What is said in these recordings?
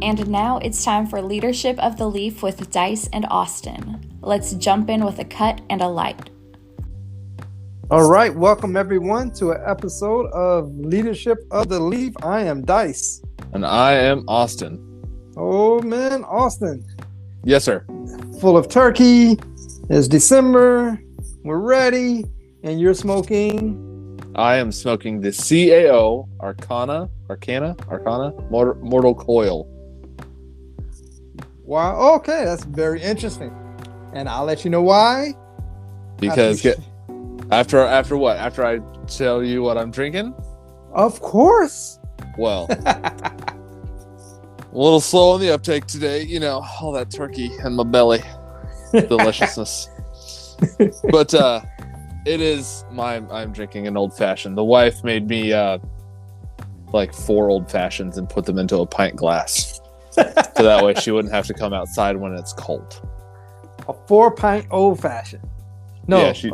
And now it's time for Leadership of the Leaf with Dice and Austin. Let's jump in with a cut and a light. All right, welcome everyone to an episode of Leadership of the Leaf. I am Dice. And I am Austin. Oh man, Austin. Yes, sir. Full of turkey. It's December. We're ready. And you're smoking? I am smoking the CAO Arcana, Mortal Coil. Wow, okay, that's very interesting. And I'll let you know why. Because after what? After I tell you what I'm drinking? Of course. Well, a little slow on the uptake today. You know, all that turkey in my belly. Deliciousness. But it is I'm drinking an old fashioned. The wife made me like 4 old fashions and put them into a pint glass. So that way she wouldn't have to come outside when it's cold. A 4-pint old fashioned. No, yeah, she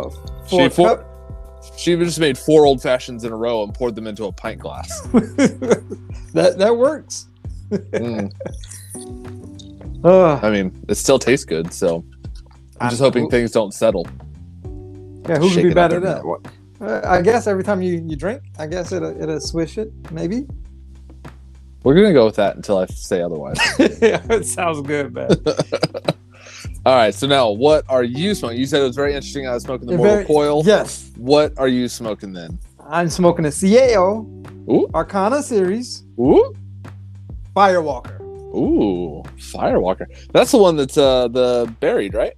just made 4 old fashions in a row and poured them into a pint glass. that works. I mean, it still tastes good, so I'm just hoping things don't settle. Yeah, who could be better at that? I guess every time you drink, I guess it'll swish it, maybe. We're gonna go with that until I say otherwise. Yeah, it sounds good, man. All right, so now what are you smoking? You said it was very interesting. I was smoking the Mortal Coil. Yes. What are you smoking then? I'm smoking a CAO Arcana series. Ooh. Firewalker. Ooh, Firewalker. That's the one that's the buried, right?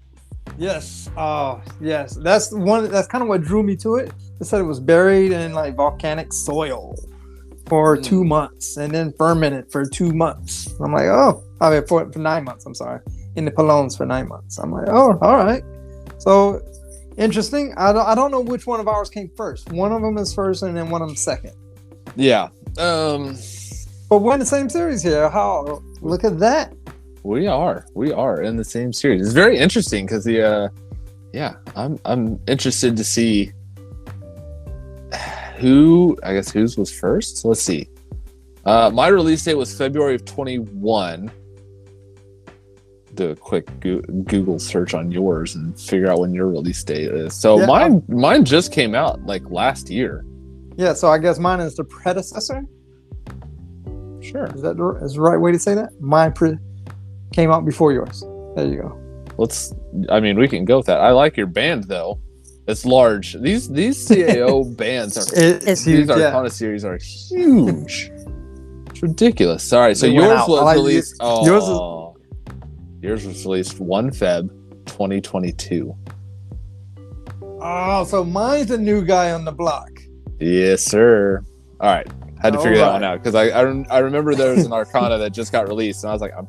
Yes. Oh, yes. That's one. That's kind of what drew me to it. They said it was buried in like volcanic soil for 2 months and then fermented for 2 months. I'm like, for 9 months. I'm sorry, in the Polones for 9 months. I'm like, oh, all right. So interesting. I don't know which one of ours came first. One of them is first, and then one of them second. Yeah. But we're in the same series here. How? Look at that. We are in the same series. It's very interesting because I'm interested to see whose was first. Let's see. My release date was February of 21. Do a quick Google search on yours and figure out when your release date is. So yeah, mine just came out like last year. Yeah, so I guess mine is the predecessor. Sure. Is that the right way to say that? Mine came out before yours. There you go. We can go with that. I like your band though. It's large. These CAO bands are it's huge. These Arcana series are huge. It's ridiculous. Sorry. So yours was released. Yours was released 1 Feb 2022. Oh, so mine's the new guy on the block. Yes, sir. All right. Had to figure that one out because I remember there was an Arcana that just got released and I was like, I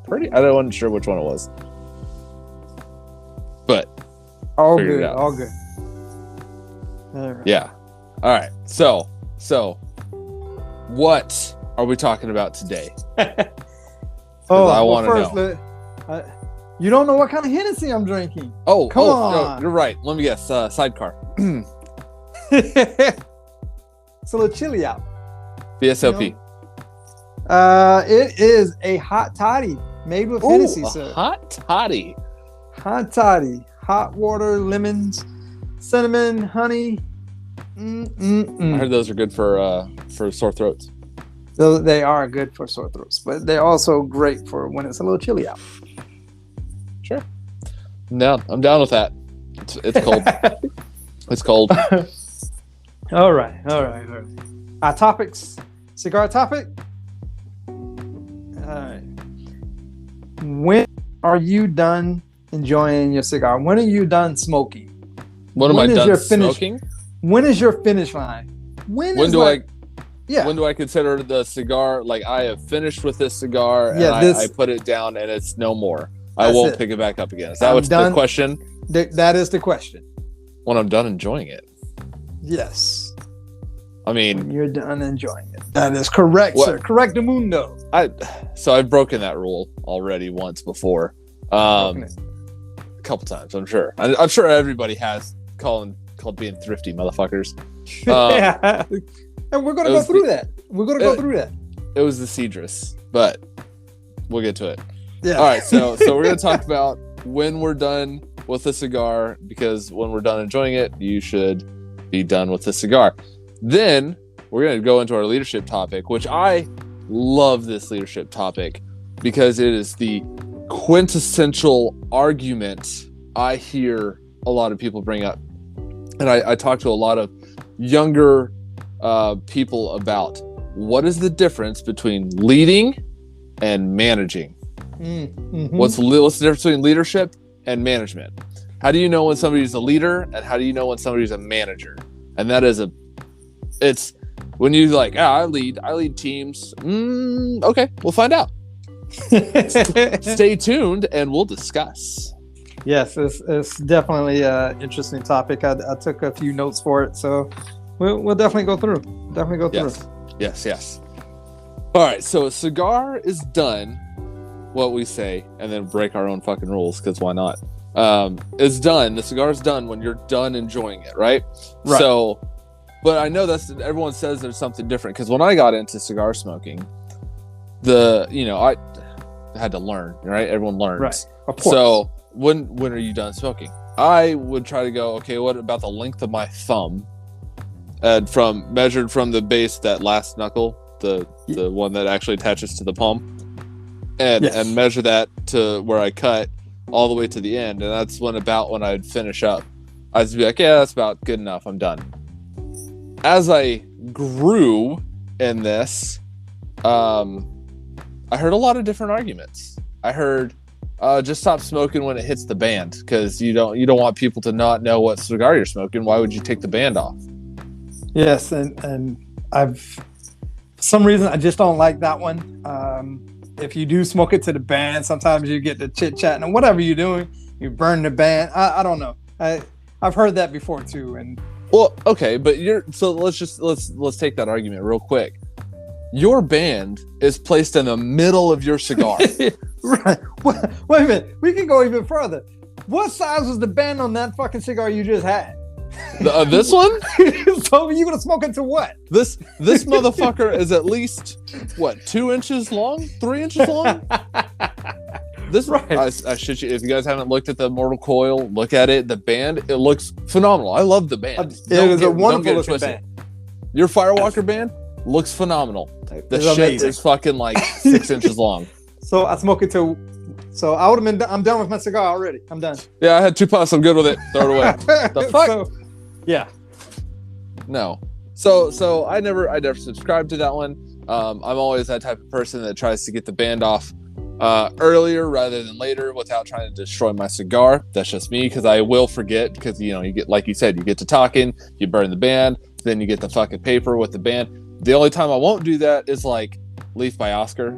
wasn't sure which one it was, but all good. Right. Yeah. All right. So what are we talking about today? I want to know. You don't know what kind of Hennessy I'm drinking. Come on. No, you're right. Let me guess. Sidecar. It's a little chilly out. VSOP. It is a hot toddy made with Hennessy, sir. Hot toddy. Hot toddy. Hot water, lemons, cinnamon, honey. I heard those are good for sore throats. So they are good for sore throats, but they're also great for when it's a little chilly out. Sure. No, I'm down with that. It's cold. It's cold. All right. Our topics. Cigar topic. All right. When are you done enjoying your cigar? When are you done smoking? When am I done smoking? When is your finish line? When do I consider the cigar like I have finished with this cigar and I put it down and it's no more? I won't pick it back up again. Is that what's the question? That is the question. When I'm done enjoying it. Yes. I mean, when you're done enjoying it. That is correct, sir. Correct, mundo. So I've broken that rule already once before. A couple times, I'm sure. I'm sure everybody has called being thrifty motherfuckers. Yeah. And we're going to go through that. We're going to go through that. It was the Cedrus, but We'll get to it. Yeah. All right, so we're gonna talk about when we're done with a cigar, because when we're done enjoying it, you should be done with the cigar. Then we're gonna go into our leadership topic, which I love this leadership topic because it is the quintessential argument I hear a lot of people bring up, and I talk to a lot of younger people about what is the difference between leading and managing. Mm-hmm. What's the difference between leadership and management? How do you know when somebody's a leader, and how do you know when somebody's a manager? And that is it's when you like, I lead teams. Okay, we'll find out. Stay tuned and we'll discuss. Yes, it's definitely an interesting topic. I took a few notes for it, so we'll definitely go through. Yes. All right, so a cigar is done, what we say, and then break our own fucking rules, because why not? It's done. The cigar is done when you're done enjoying it, right? So, but I know everyone says there's something different, because when I got into cigar smoking, I had to learn, right? Everyone learns. Right, of course. So when are you done smoking? I would try to go, okay, what about the length of my thumb? And measured from the base, that last knuckle, the one that actually attaches to the palm, and measure that to where I cut all the way to the end, and that's when I'd finish up. I'd be like, yeah, that's about good enough. I'm done. As I grew in this, I heard a lot of different arguments. I heard, just stop smoking when it hits the band, because you don't want people to not know what cigar you're smoking. Why would you take the band off? Yes, and for some reason I just don't like that one. If you do smoke it to the band, sometimes you get the chit chat and whatever you're doing, you burn the band. I don't know. I've heard that before too. And well, okay, but let's take that argument real quick. Your band is placed in the middle of your cigar. Right. Wait a minute. We can go even further. What size was the band on that fucking cigar you just had? This one? So you gonna smoke it to what? This motherfucker is at least 2 inches long, 3 inches long. This right. I shit you. If you guys haven't looked at the Mortal Coil, look at it. The band, it looks phenomenal. I love the band. It is a wonderful looking band. Your Firewalker band looks phenomenal. The shit amazing. is fucking like 6 inches long. So I smoke it to. So I would have been. I'm done with my cigar already. I'm done. Yeah, I had 2 puffs. I'm good with it. Throw it away. The fuck? So, yeah. No. So I never subscribed to that one. I'm always that type of person that tries to get the band off earlier rather than later without trying to destroy my cigar. That's just me, because I will forget, because you get, like you said, you get to talking, you burn the band, then you get the fucking paper with the band. The only time I won't do that is like Leaf by Oscar,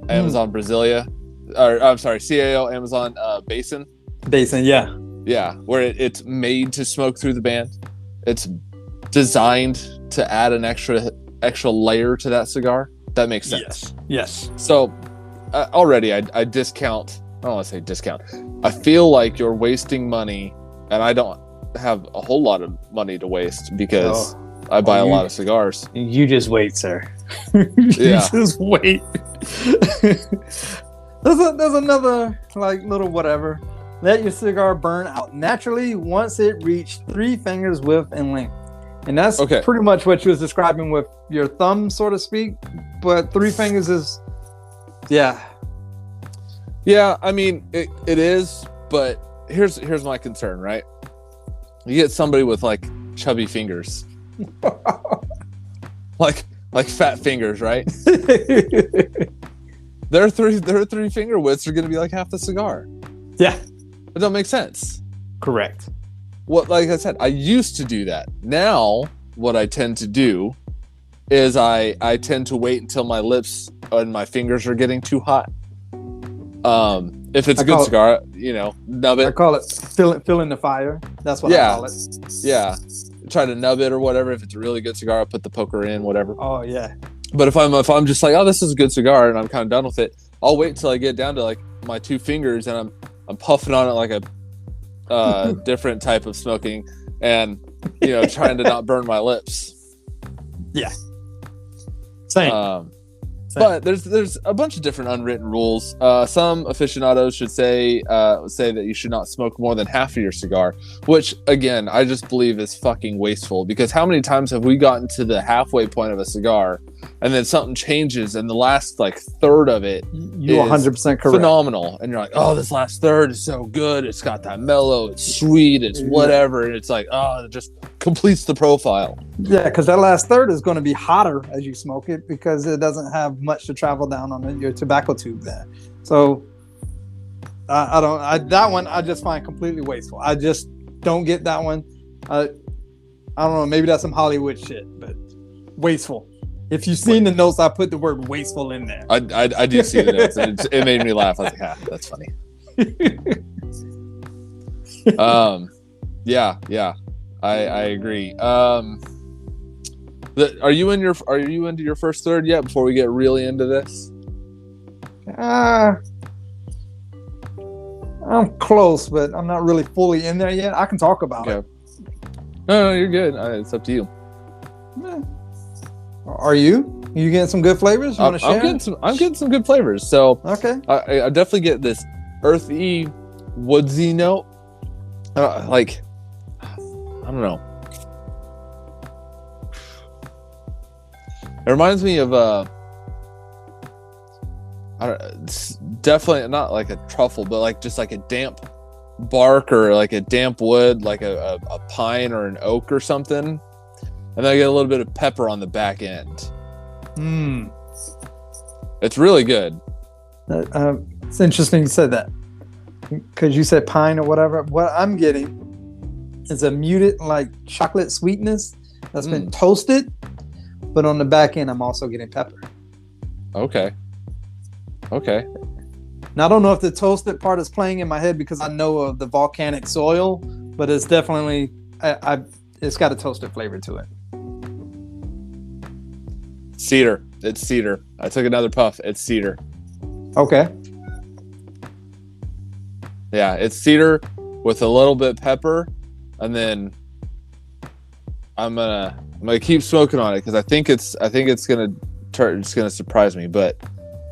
Amazon Brasilia, or I'm sorry, CAO Amazon Basin. Basin, yeah. Yeah, where it's made to smoke through the band. It's designed to add an extra layer to that cigar. That makes sense. Yes. So already I discount. I don't want to say discount. I feel like you're wasting money, and I don't have a whole lot of money to waste, because I buy a lot of cigars. You just wait, sir. Yeah. Just wait. There's another little whatever. Let your cigar burn out naturally once it reached 3 fingers width and length. And that's pretty much what you was describing with your thumb, so to speak. But 3 fingers is, yeah. Yeah, I mean, it is, but here's my concern, right? You get somebody with like chubby fingers. like fat fingers, right? Their three finger widths are going to be like half the cigar. Yeah. It don't make sense. Correct. Like I said, I used to do that. Now, what I tend to do is I tend to wait until my lips and my fingers are getting too hot. If it's a good cigar, nub it. I call it filling the fire. That's what I call it. Yeah. Try to nub it or whatever. If it's a really good cigar, I'll put the poker in, whatever. Oh yeah. But if I'm just like, oh, this is a good cigar, and I'm kind of done with it, I'll wait until I get down to like my 2 fingers, and I'm puffing on it like a different type of smoking, and trying to not burn my lips. Yeah. Same. But there's a bunch of different unwritten rules. Some aficionados should say that you should not smoke more than half of your cigar, which again I just believe is fucking wasteful. Because how many times have we gotten to the halfway point of a cigar, and then something changes, and the last like third of it you 100% correct, phenomenal, and you're like, oh, this last third is so good. It's got that mellow, it's sweet, it's whatever, and it's like, oh, it just completes the profile. Yeah, because that last third is going to be hotter as you smoke it because it doesn't have much to travel down on your tobacco tube there. So that one I just find completely wasteful. I just don't get that one. I don't know, maybe that's some Hollywood shit, but wasteful. If you've seen the notes, I put the word wasteful in there. I do see the notes, and it made me laugh. I was like, that's funny. Yeah, I agree. Are you into your first third yet? Before we get really into this, I'm close, but I'm not really fully in there yet. I can talk about it. No, you're good. It's up to you. Are you? You getting some good flavors? You want to share? I'm getting some good flavors. So okay, I definitely get this earthy, woodsy note. Like, I don't know. It reminds me of it's definitely not like a truffle, but like just like a damp bark or like a damp wood, like a pine or an oak or something. And then I get a little bit of pepper on the back end. It's really good. It's interesting you said that, because you said pine or whatever. What I'm getting is a muted like chocolate sweetness that's been toasted, but on the back end I'm also getting pepper. Okay. Now I don't know if the toasted part is playing in my head because I know of the volcanic soil, but it's definitely it's got a toasted flavor to it. Cedar. It's cedar. I took another puff. It's cedar. Okay. Yeah, it's cedar with a little bit of pepper, and then I'm gonna keep smoking on it because I think it's gonna surprise me. But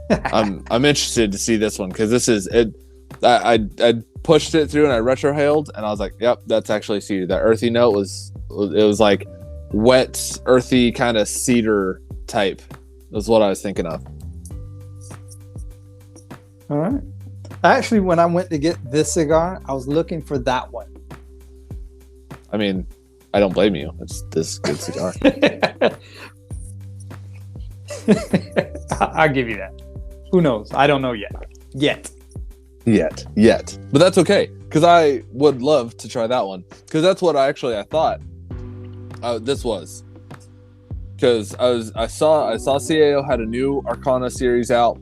I'm interested to see this one because this is it. I pushed it through and I retrohaled and I was like, yep, that's actually cedar. That earthy note was like wet, earthy kind of cedar type. That's what I was thinking of. All right. Actually, when I went to get this cigar, I was looking for that one. I mean, I don't blame you. It's this good cigar. I'll give you that. Who knows? I don't know yet. Yet. But that's okay, because I would love to try that one. Because that's what I thought this was. Because I saw CAO had a new Arcana series out,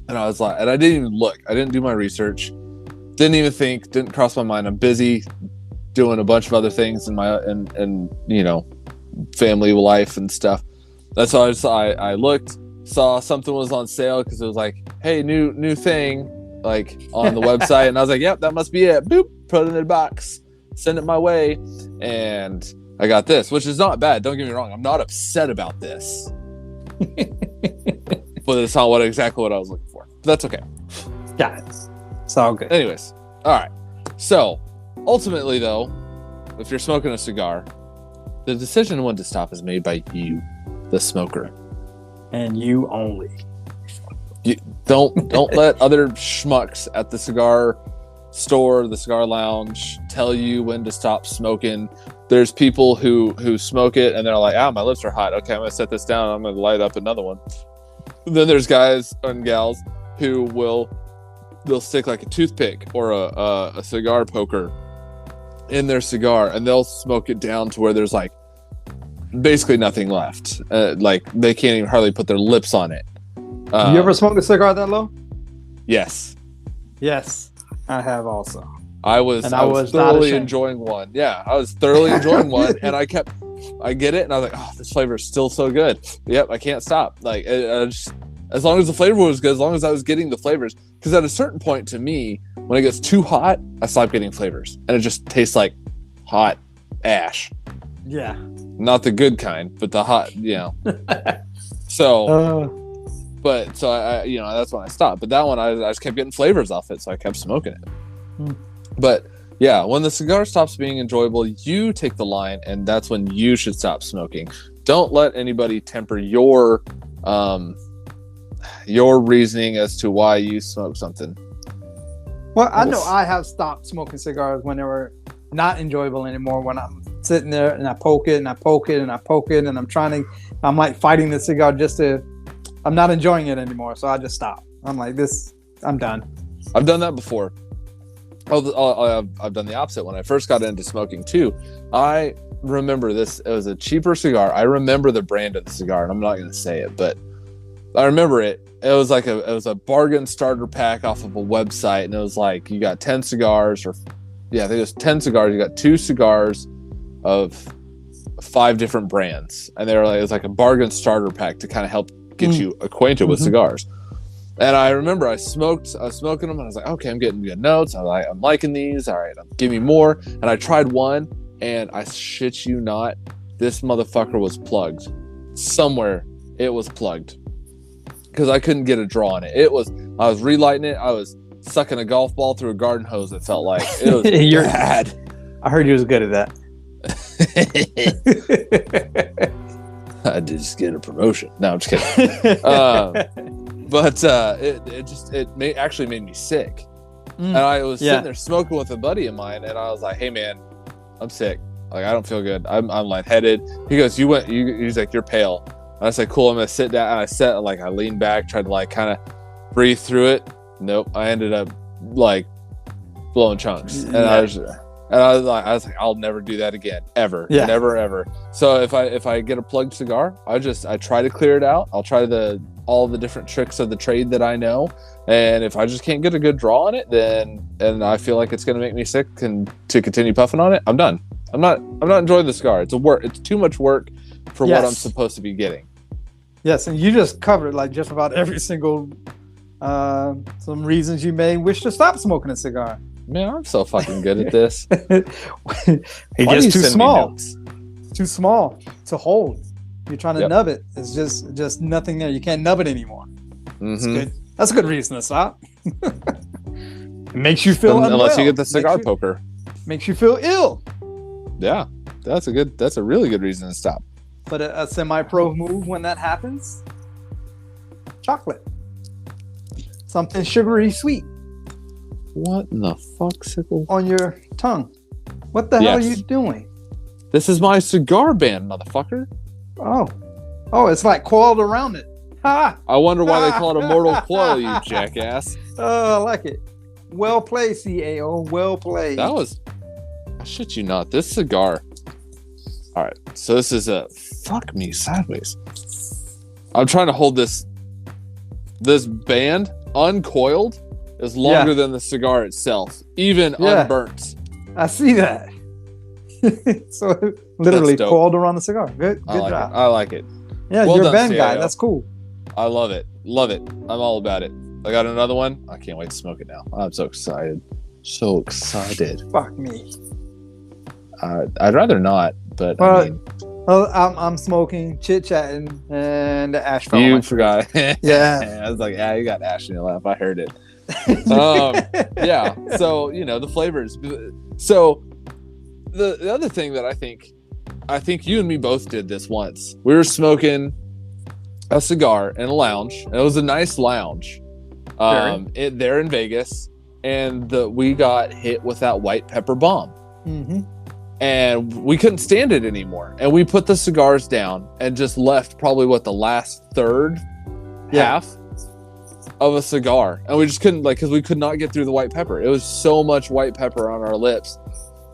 and I was like, and I didn't even look. I didn't do my research. Didn't even think. Didn't cross my mind. I'm busy doing a bunch of other things in my and family life and stuff. That's why I looked, saw something was on sale because it was like, hey, new thing, like on the website, and I was like, yep, that must be it. Boop, put it in a box, send it my way, and I got this, which is not bad. Don't get me wrong. I'm not upset about this. But it's not exactly what I was looking for. But that's okay. Got it. It's all good. Anyways, all right. So, ultimately, though, if you're smoking a cigar, the decision when to stop is made by you, the smoker. And you only. You don't let other schmucks at the cigar store, the cigar lounge, tell you when to stop smoking. There's people who smoke it and they're like, my lips are hot. Okay, I'm gonna set this down. I'm gonna light up another one. Then there's guys and gals who they'll stick like a toothpick or a cigar poker in their cigar, and they'll smoke it down to where there's like basically nothing left. Like they can't even hardly put their lips on it. You ever smoked a cigar that low? Yes, I have also. I was thoroughly enjoying one. Yeah, I was thoroughly enjoying one, and I get it, and I was like, oh, this flavor is still so good. Yep, I can't stop. Like, as long as the flavor was good, as long as I was getting the flavors, because at a certain point, to me, when it gets too hot, I stop getting flavors, and it just tastes like hot ash. Yeah. Not the good kind, but the hot, So But so I that's when I stopped. But that one I just kept getting flavors off it, so I kept smoking it. But yeah, when the cigar stops being enjoyable, you take the line, and that's when you should stop smoking. Don't let anybody temper your reasoning as to why you smoke something. Well, I know I have stopped smoking cigars when they were not enjoyable anymore. When I'm sitting there and I poke it and I poke it and I poke it, and I'm like fighting the cigar I'm not enjoying it anymore. So I just stop. I'm like, I'm done. I've done that before. I've done the opposite. When I first got into smoking too, I remember this. It was a cheaper cigar. I remember the brand of the cigar, and I'm not going to say it, but I remember it. It was like a bargain starter pack off of a website, and it was like you got 10 cigars, I think it was 10 cigars. You got 2 cigars of 5 different brands, and it was like a bargain starter pack to kind of help get you acquainted with cigars. And I remember I was smoking them, and I was like, okay, I'm getting good notes. I'm liking these. All right, give me more. And I tried one, and I shit you not, this motherfucker was plugged. Somewhere it was plugged because I couldn't get a draw on it. I was relighting it. I was sucking a golf ball through a garden hose. It felt like it was bad. I heard you was good at that. I did just get a promotion. No, I'm just kidding. But it actually made me sick. And I was sitting there smoking with a buddy of mine, and I was like, "Hey man, I'm sick. Like I don't feel good. I'm lightheaded." He goes, he's like, "You're pale." And I said, "Cool, I'm gonna sit down." And I leaned back, tried to like kind of breathe through it. Nope, I ended up like blowing chunks, and I was like, I'll never do that again, ever, never, ever. So if I get a plugged cigar, I try to clear it out. I'll try all the different tricks of the trade that I know, and if I just can't get a good draw on it, then I feel like it's gonna make me sick, and to continue puffing on it, I'm done. I'm not enjoying the cigar. It's too much work for what I'm supposed to be getting. Yes, and you just covered like just about every single some reasons you may wish to stop smoking a cigar. Man, I'm so fucking good at this. It's just too small. Too small to hold. You're trying to nub it. It's just nothing there. You can't nub it anymore. That's good. That's a good reason to stop. It makes you feel unwell. Unless you get the cigar poker. Makes you feel ill. Yeah, that's a really good reason to stop. But a semi-pro move when that happens, chocolate. Something sugary sweet. What in the fuck, Sickle? On your tongue. What the hell are you doing? This is my cigar band, motherfucker. Oh, it's like coiled around it. Ha! I wonder why they call it a mortal coil, you jackass. Oh, I like it. Well played, CAO. Well played. That was... I shit you not. This cigar... All right, so this is a... Fuck me sideways. I'm trying to hold this band uncoiled is longer than the cigar itself, even unburnt. I see that. So literally coiled around the cigar. Good job. I like it. Yeah, well you're done, a band CIO. guy. That's cool. I love it. I'm all about it. I got another one. I can't wait to smoke it now. I'm so excited. So excited. Fuck me. I'd rather not, but I'm smoking, chit chatting, and the ash fell. You forgot. Yeah. I was like, you got ash in your lap. I heard it. Yeah. So the flavors. So the other thing that I think you and me both did this once. We were smoking a cigar in a lounge. And it was a nice lounge, there in Vegas, and we got hit with that white pepper bomb. Mm-hmm. And we couldn't stand it anymore. And we put the cigars down and just left probably the last third half of a cigar. And we just couldn't, because we could not get through the white pepper. It was so much white pepper on our lips.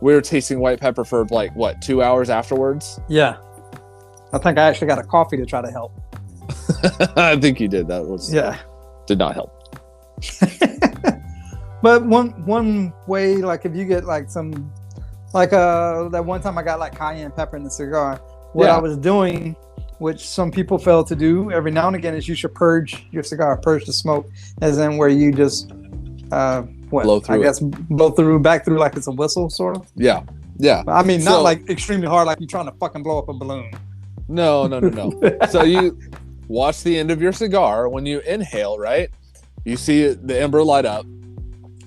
We were tasting white pepper for 2 hours afterwards? Yeah. I think I actually got a coffee to try to help. I think you did. Did not help. But one way, if you get some... that one time I got cayenne pepper in the cigar. What I was doing, which some people fail to do every now and again, is you should purge your cigar, purge the smoke, as in where you just blow through back through like it's a whistle, sort of. Yeah. I mean, not extremely hard, like you're trying to fucking blow up a balloon. No. So watch the end of your cigar. When you inhale, right, you see the ember light up.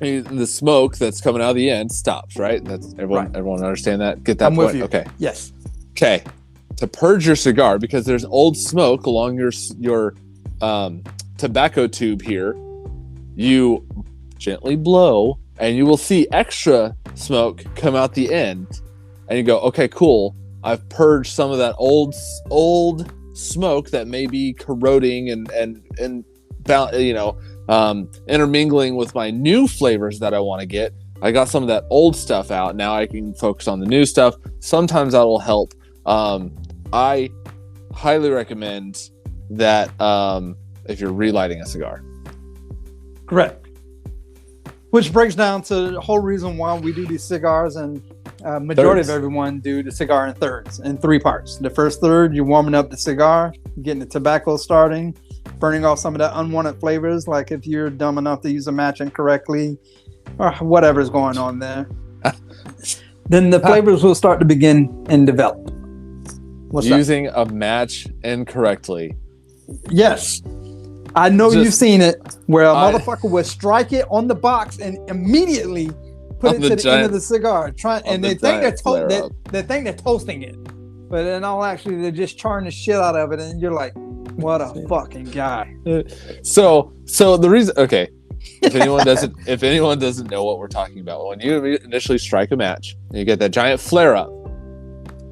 The smoke that's coming out of the end stops, right? That's everyone. Right. Everyone understand that? Get that I'm point? with you. Okay. Yes. Okay. To purge your cigar, because there's old smoke along your tobacco tube here, you gently blow, and you will see extra smoke come out the end, and you go, okay, cool. I've purged some of that old smoke that may be corroding and intermingling with my new flavors that I want to get. I got some of that old stuff out. Now I can focus on the new stuff. Sometimes that will help. I highly recommend that if you're relighting a cigar. Correct. Which breaks down to the whole reason why we do these cigars, and majority Thirds. of everyone do the cigar in thirds, in 3 parts. The first third, you're warming up the cigar, getting the tobacco starting, burning off some of that unwanted flavors, like if you're dumb enough to use a match incorrectly, or whatever's going on there. Then the flavors will start to begin and develop. What's Using a match incorrectly. Yes. I know Just- you've seen it, where a motherfucker would strike it on the box and immediately put On it the to the end of giant- the cigar. And the they think giant flare-up. they think they're toasting it, but in all actually they're just charring the shit out of it, and you're like, what a fucking guy. So the reason, okay, if anyone doesn't know what we're talking about, when you initially strike a match and you get that giant flare up,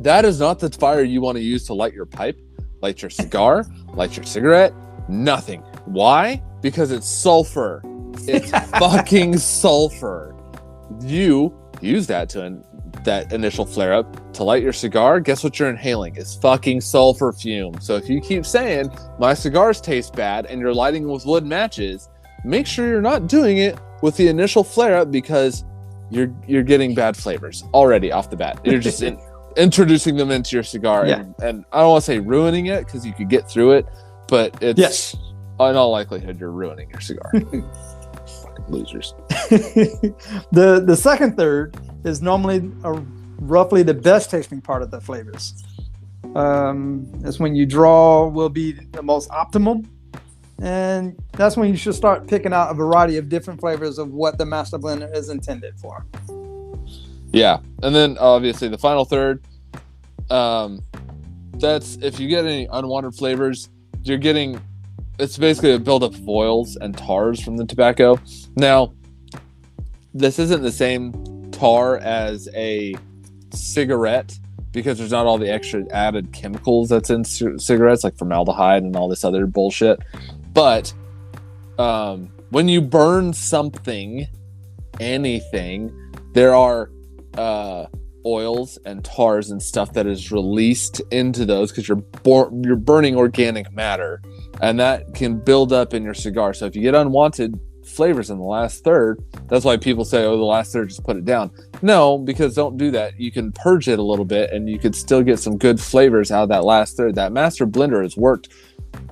that is not the fire you want to use to light your pipe, light your cigar, light your cigarette. Nothing. Why? Because it's sulfur. It's fucking sulfur. You use that initial flare up to light your cigar. Guess what you're inhaling? It's fucking sulfur fume. So if you keep saying my cigars taste bad and you're lighting with wood matches, make sure you're not doing it with the initial flare up, because you're getting bad flavors already off the bat. You're just introducing them into your cigar, Yeah. and I don't want to say ruining it, because you could get through it, but it's Yes. in all likelihood you're ruining your cigar. Fucking losers. The second third is normally roughly the best tasting part of the flavors. That's when you draw will be the most optimal, and that's when you should start picking out a variety of different flavors of what the master blender is intended for. Yeah, and then obviously the final third, that's if you get any unwanted flavors, you're getting, it's basically a buildup of oils and tars from the tobacco. Now, this isn't the same tar as a cigarette, because there's not all the extra added chemicals that's in cigarettes, like formaldehyde and all this other bullshit. But when you burn something, anything, there are oils and tars and stuff that is released into those, because you're burning organic matter, and that can build up in your cigar. So if you get unwanted flavors in the last third, that's why people say, oh, the last third, just put it down. No, because don't do that. You can purge it a little bit, and you could still get some good flavors out of that last third. That master blender has worked,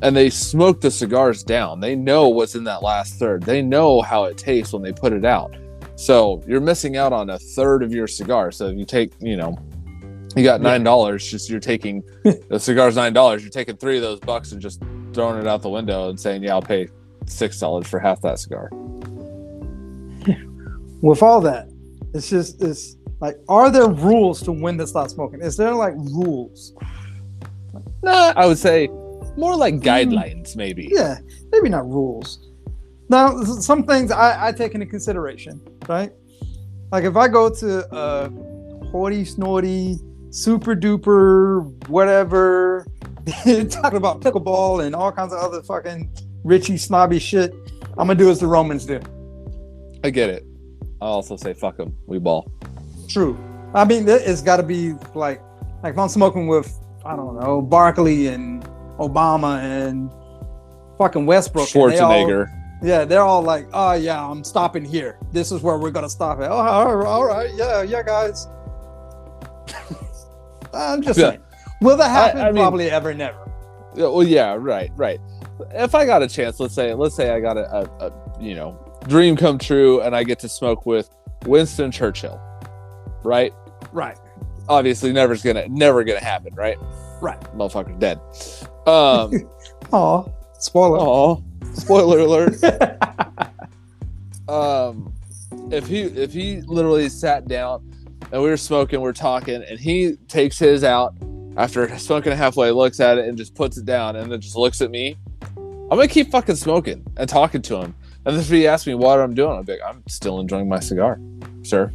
and they smoke the cigars down. They know what's in that last third. They know how it tastes when they put it out. So you're missing out on a third of your cigar. So if you take, you got $9, just you're taking the cigar's $9. You're taking $3 of those bucks and just throwing it out the window and saying, yeah, I'll pay $6 for half that cigar. With all that, it's like, are there rules to when to stop smoking? Is there like rules? Nah, I would say more like guidelines, maybe. Yeah, maybe not rules. Now, some things I take into consideration, right? Like if I go to a hoity snorty, super duper, whatever, talking about pickleball and all kinds of other fucking Richie snobby shit, I'm gonna do as the Romans do. I get it. I'll also say, fuck them. We ball. True. I mean, it's got to be like if I'm smoking with, I don't know, Barkley and Obama and fucking Westbrook. Schwarzenegger. They're all like, oh yeah, I'm stopping here. This is where we're gonna stop it. Oh, all right, yeah, guys. I'm just saying. Will that happen? I mean, probably ever, never. Yeah, well, yeah, right. If I got a chance, let's say I got a dream come true, and I get to smoke with Winston Churchill, right? Right. Obviously, never gonna happen, right? Right. Motherfucker's dead. Oh, spoiler. Oh, spoiler alert. If he literally sat down and we were smoking, we're talking, and he takes his out after smoking halfway, looks at it and just puts it down, and then just looks at me, I'm gonna keep fucking smoking and talking to him. And then if he asks me what I'm doing, I'll be like, I'm still enjoying my cigar, sir.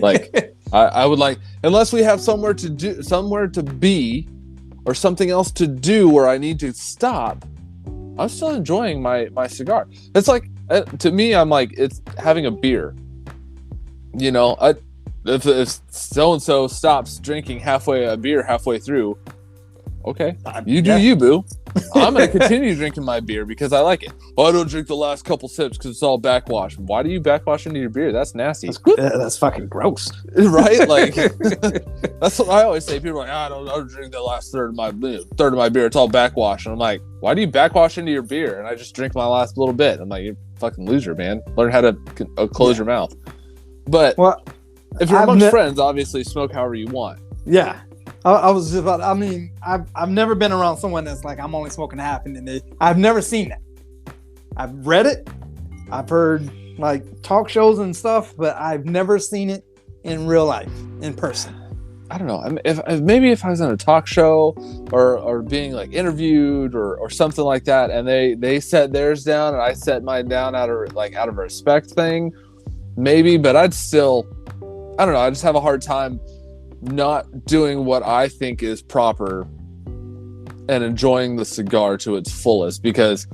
Like I would like, unless we have somewhere to be, or something else to do where I need to stop, I'm still enjoying my cigar. It's like, to me, I'm like, it's having a beer. You know, if so-and-so stops drinking a beer halfway through, okay, you do you, boo. I'm going to continue drinking my beer because I like it. Oh, I don't drink the last couple sips because it's all backwash. Why do you backwash into your beer? That's nasty. That's fucking gross. Right? Like, that's what I always say. People are like, I don't drink the last third of my beer. It's all backwash. And I'm like, why do you backwash into your beer? And I just drink my last little bit. I'm like, you're a fucking loser, man. Learn how to close your mouth. But if you're amongst friends, obviously smoke however you want. Yeah. I was just about, I mean, I've never been around someone that's like, I'm only smoking half, and I've never seen that. I've read it. I've heard like talk shows and stuff, but I've never seen it in real life, in person. I don't know. I mean, if I was on a talk show or being like interviewed or something like that, and they set theirs down and I set mine down out of a respect thing, maybe, but I'd still, I don't know. I just have a hard time not doing what I think is proper and enjoying the cigar to its fullest, because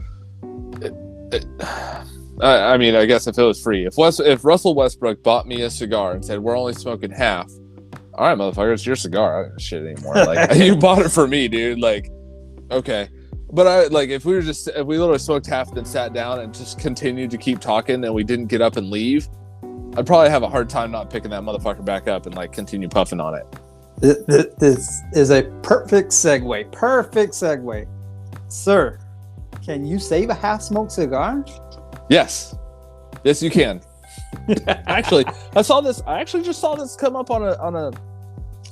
I mean, I guess if it was free, if Russell Westbrook bought me a cigar and said, we're only smoking half, all right, motherfucker, it's your cigar. I don't give a shit anymore. Like, you bought it for me, dude. Like, okay. But if we literally smoked half, then sat down and just continued to keep talking and we didn't get up and leave, I'd probably have a hard time not picking that motherfucker back up and like continue puffing on it. This is a perfect segue. Perfect segue. Sir, can you save a half-smoked cigar? Yes. Yes, you can. Actually, I actually just saw this come up on a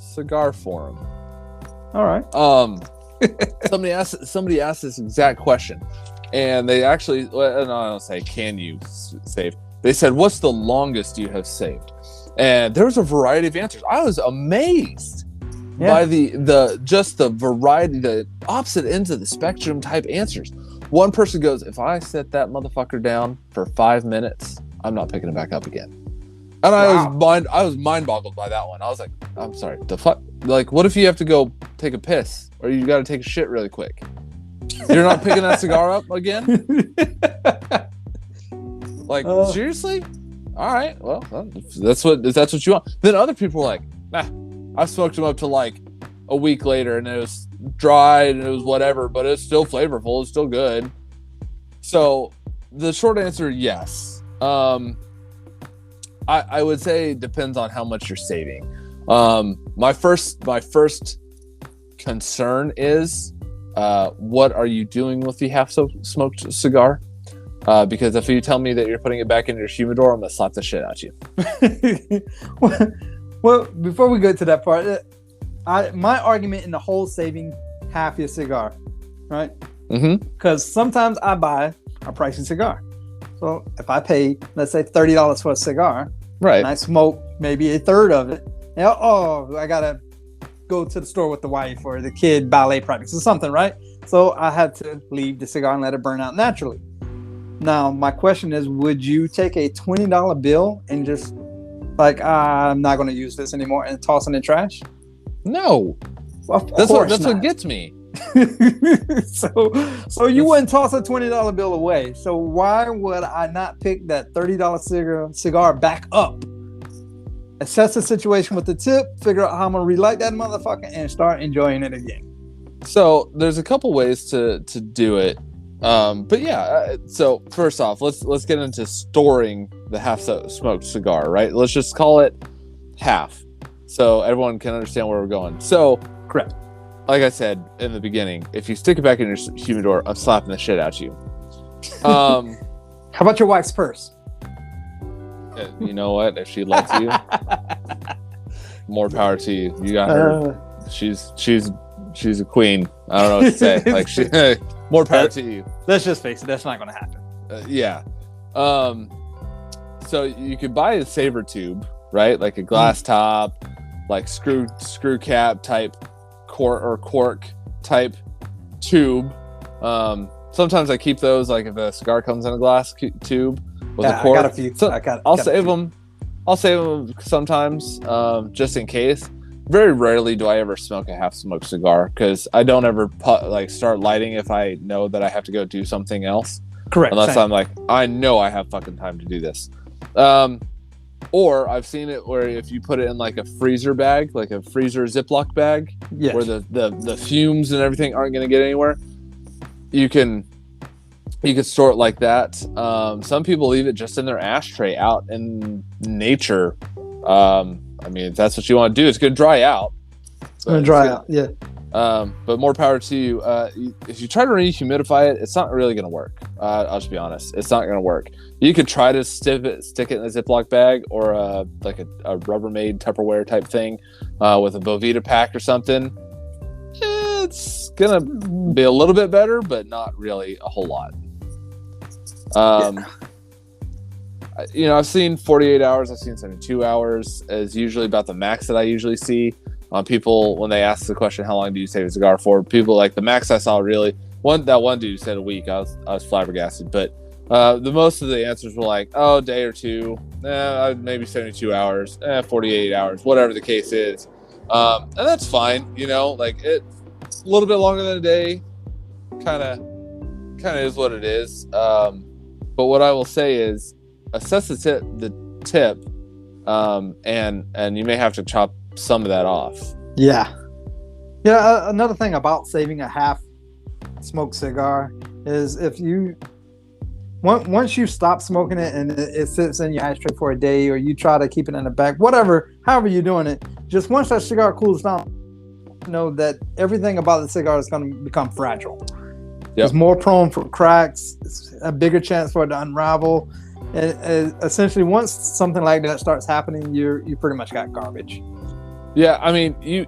cigar forum. All right. Somebody asked this exact question, and they actually, no, I don't say, can you save? They said, what's the longest you have saved? And there was a variety of answers. I was amazed by the variety, the opposite ends of the spectrum type answers. One person goes, if I set that motherfucker down for 5 minutes, I'm not picking it back up again. And wow. I was mind boggled by that one. I was like, I'm sorry, the fuck? Like, what if you have to go take a piss or you got to take a shit really quick? You're not picking that cigar up again? Like, seriously? All right, well, if that's what you want. Then other people were like, nah, I smoked them up to like a week later and it was dried and it was whatever, but it's still flavorful. It's still good. So the short answer, yes. I would say it depends on how much you're saving. My first concern is, what are you doing with the half-smoked cigar? Because if you tell me that you're putting it back in your humidor, I'm gonna slap the shit out of you. Well, before we go to that part, my argument in the whole saving half your cigar, right? Mm-hmm. Because sometimes I buy a pricey cigar. So if I pay, let's say, $30 for a cigar, right, and I smoke maybe a third of it, I gotta go to the store with the wife or the kid, ballet practice or something, right? So I had to leave the cigar and let it burn out naturally. Now, my question is, would you take a $20 bill and just like, I'm not going to use this anymore and toss it in the trash? No. Well, that's what gets me. So you wouldn't toss a $20 bill away. So why would I not pick that $30 cigar back up? Assess the situation with the tip, figure out how I'm going to relight that motherfucker, and start enjoying it again. So there's a couple ways to do it. But yeah, so first off, let's get into storing the half-smoked cigar, right? Let's just call it half, so everyone can understand where we're going. So, correct. Like I said in the beginning, if you stick it back in your humidor, I'm slapping the shit out you. How about your wife's purse? You know what? If she lets you, more power to you. You got her. She's a queen. I don't know what to say. Like more power to you. Let's just face it, that's not going to happen. Yeah. So you could buy a saver tube, right? Like a glass top, like screw cap type cork type tube. Sometimes I keep those, like if a cigar comes in a glass tube with a cork. I got a few. So I'll save them. I'll save them sometimes, just in case. Very rarely do I ever smoke a half-smoked cigar because I don't ever start lighting if I know that I have to go do something else. Correct. Unless I'm like, I know I have fucking time to do this. Or I've seen it where if you put it in like a freezer bag, like a freezer Ziploc bag, yes, where the fumes and everything aren't going to get anywhere, you can store it like that. Some people leave it just in their ashtray out in nature. I mean, if that's what you want to do, it's going to dry out. It's going to dry out, yeah. But more power to you. If you try to rehumidify it, it's not really going to work. I'll just be honest. It's not going to work. You could try to stick it in a Ziploc bag or like a Rubbermaid Tupperware type thing with a Bovita pack or something. It's going to be a little bit better, but not really a whole lot. I've seen 48 hours. I've seen 72 hours is usually about the max that I usually see on people when they ask the question, how long do you save a cigar for? People like the max I saw that one dude said a week. I was flabbergasted, but the most of the answers were like, a day or two, maybe 72 hours, 48 hours, whatever the case is. And that's fine. Like it a little bit longer than a day kind of is what it is. But what I will say is assess the tip, and you may have to chop some of that off. Yeah. Another thing about saving a half smoked cigar is if you once you stop smoking it and it sits in your ashtray for a day, or you try to keep it in the back, however you're doing it, just once that cigar cools down, know that everything about the cigar is going to become fragile. Yep. It's more prone for cracks. It's a bigger chance for it to unravel. And essentially, once something like that starts happening, you pretty much got garbage. Yeah, I mean,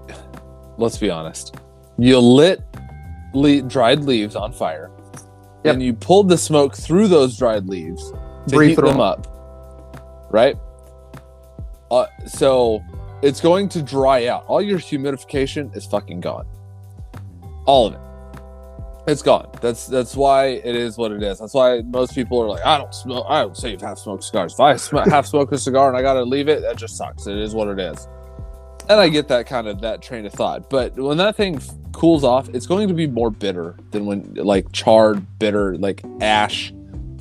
let's be honest. You lit dried leaves on fire, and you pulled the smoke through those dried leaves to heat them up, right? So it's going to dry out. All your humidification is fucking gone. All of it. It's gone. That's why it is what it is. That's why most people are like, I don't save half-smoked cigars. If I half-smoke a cigar and I gotta leave it, that just sucks. It is what it is. And I get that train of thought. But when that thing cools off, it's going to be more bitter than when like charred, bitter, like ash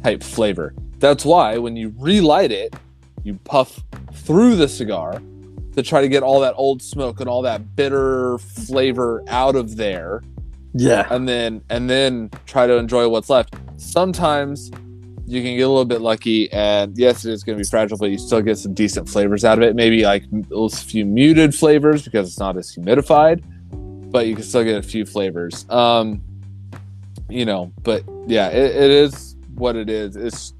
type flavor. That's why when you relight it, you puff through the cigar to try to get all that old smoke and all that bitter flavor out of there. Yeah. And then try to enjoy what's left. Sometimes you can get a little bit lucky, and yes, it is going to be fragile, but you still get some decent flavors out of it. Maybe like a few muted flavors because it's not as humidified, but you can still get a few flavors. But yeah, it is what it is.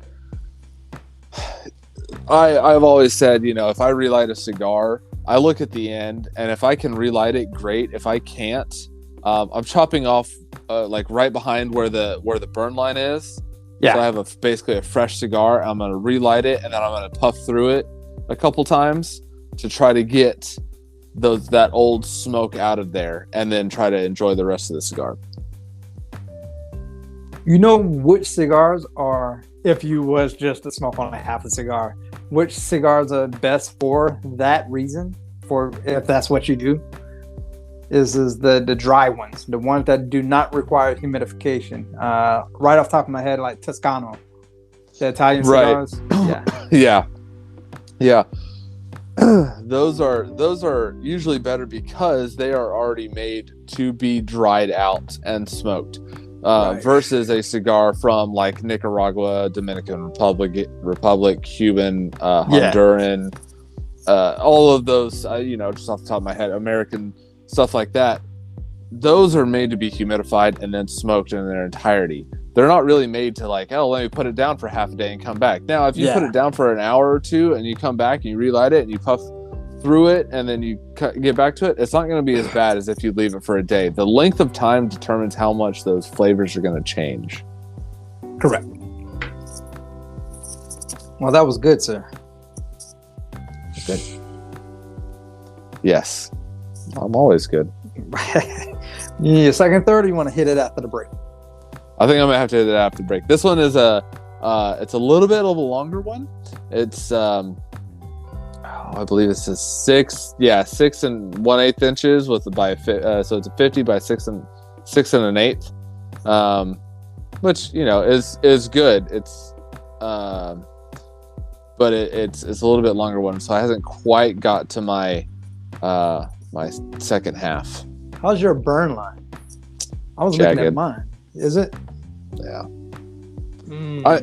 I've always said, if I relight a cigar, I look at the end, and if I can relight it, great. If I can't, I'm chopping off like right behind where the burn line is. Yeah. So I have basically a fresh cigar. I'm going to relight it, and then I'm going to puff through it a couple times to try to get that old smoke out of there, and then try to enjoy the rest of the cigar. Which cigars are, if you was just to smoke on a half a cigar, which cigars are best for that reason, for if that's what you do? Is the dry ones, the ones that do not require humidification. Right off the top of my head, like Toscano, the Italian cigars. Yeah. Those are usually better because they are already made to be dried out and smoked, versus a cigar from like Nicaragua, Dominican Republic, Cuban, Honduran, all of those. Just off the top of my head, American. Stuff like that, those are made to be humidified and then smoked in their entirety. They're not really made to like, let me put it down for half a day and come back. Now, if you put it down for an hour or two and you come back and you relight it and you puff through it and then you get back to it, it's not going to be as bad as if you leave it for a day. The length of time determines how much those flavors are going to change. Correct. Well, that was good, sir. Good. Yes. I'm always good. You need a second, third, or you want to hit it after the break? I think I'm going to have to hit it after the break. This one is it's a little bit of a longer one. It's I believe it's a 6 and 1/8 inches with so it's a 50 by 6 and 1/8, which is good. It's but it's a little bit longer one, so it hasn't quite got to my my second half. How's your burn line? I was looking at mine. Is it? Yeah. I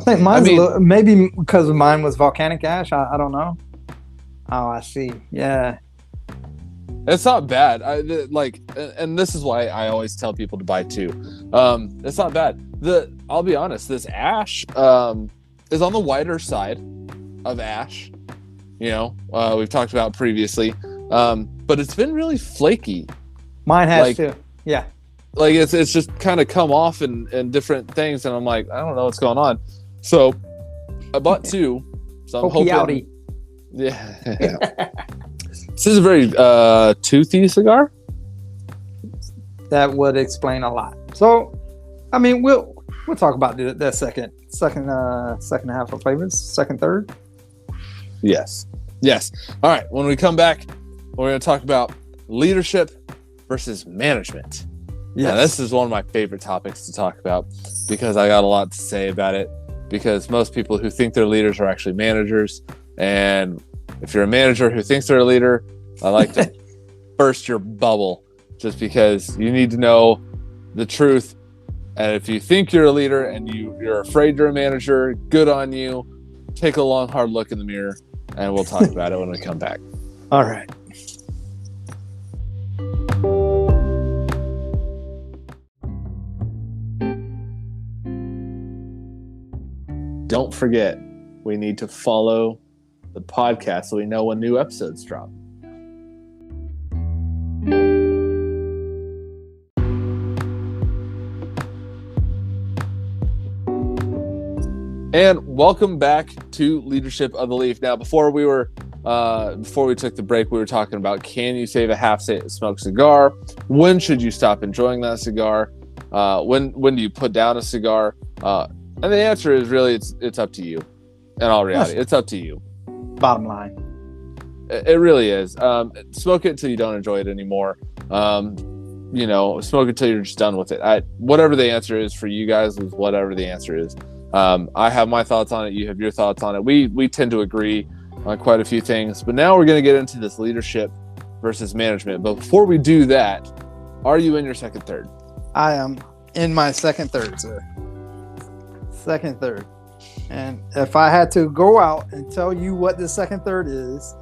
think mine's a little, maybe because mine was volcanic ash. I don't know. Oh, I see. Yeah. It's not bad. And this is why I always tell people to buy two. It's not bad. I'll be honest. This ash is on the whiter side of ash. We've talked about previously. But it's been really flaky. Mine has too. Yeah. Like it's just kind of come off in different things, and I'm like, I don't know what's going on. So I bought two. So I'm hoping. Yeah. This is a very toothy cigar. That would explain a lot. So, I mean, we'll talk about that second half of flavors, second, third. Yes. All right. When we come back, we're going to talk about leadership versus management. Yeah, this is one of my favorite topics to talk about because I got a lot to say about it. Because most people who think they're leaders are actually managers, and if you're a manager who thinks they're a leader, I like to burst your bubble just because you need to know the truth. And if you think you're a leader and you're afraid you're a manager, good on you. Take a long, hard look in the mirror, and we'll talk about it when we come back. All right. Don't forget, we need to follow the podcast so we know when new episodes drop. And welcome back to Leadership of the Leaf. Now, before we took the break, we were talking about, can you save a half-smoked cigar? When should you stop enjoying that cigar? When do you put down a cigar? And the answer is really, it's up to you. In all reality, it's up to you. Bottom line. It really is. Smoke it until you don't enjoy it anymore. Smoke it till you're just done with it. Whatever the answer is for you guys is whatever the answer is. I have my thoughts on it. You have your thoughts on it. We tend to agree on quite a few things. But now we're going to get into this leadership versus management. But before we do that, are you in your second, third? I am in my second, third, sir. Second, third. And if I had to go out and tell you what the second, third is,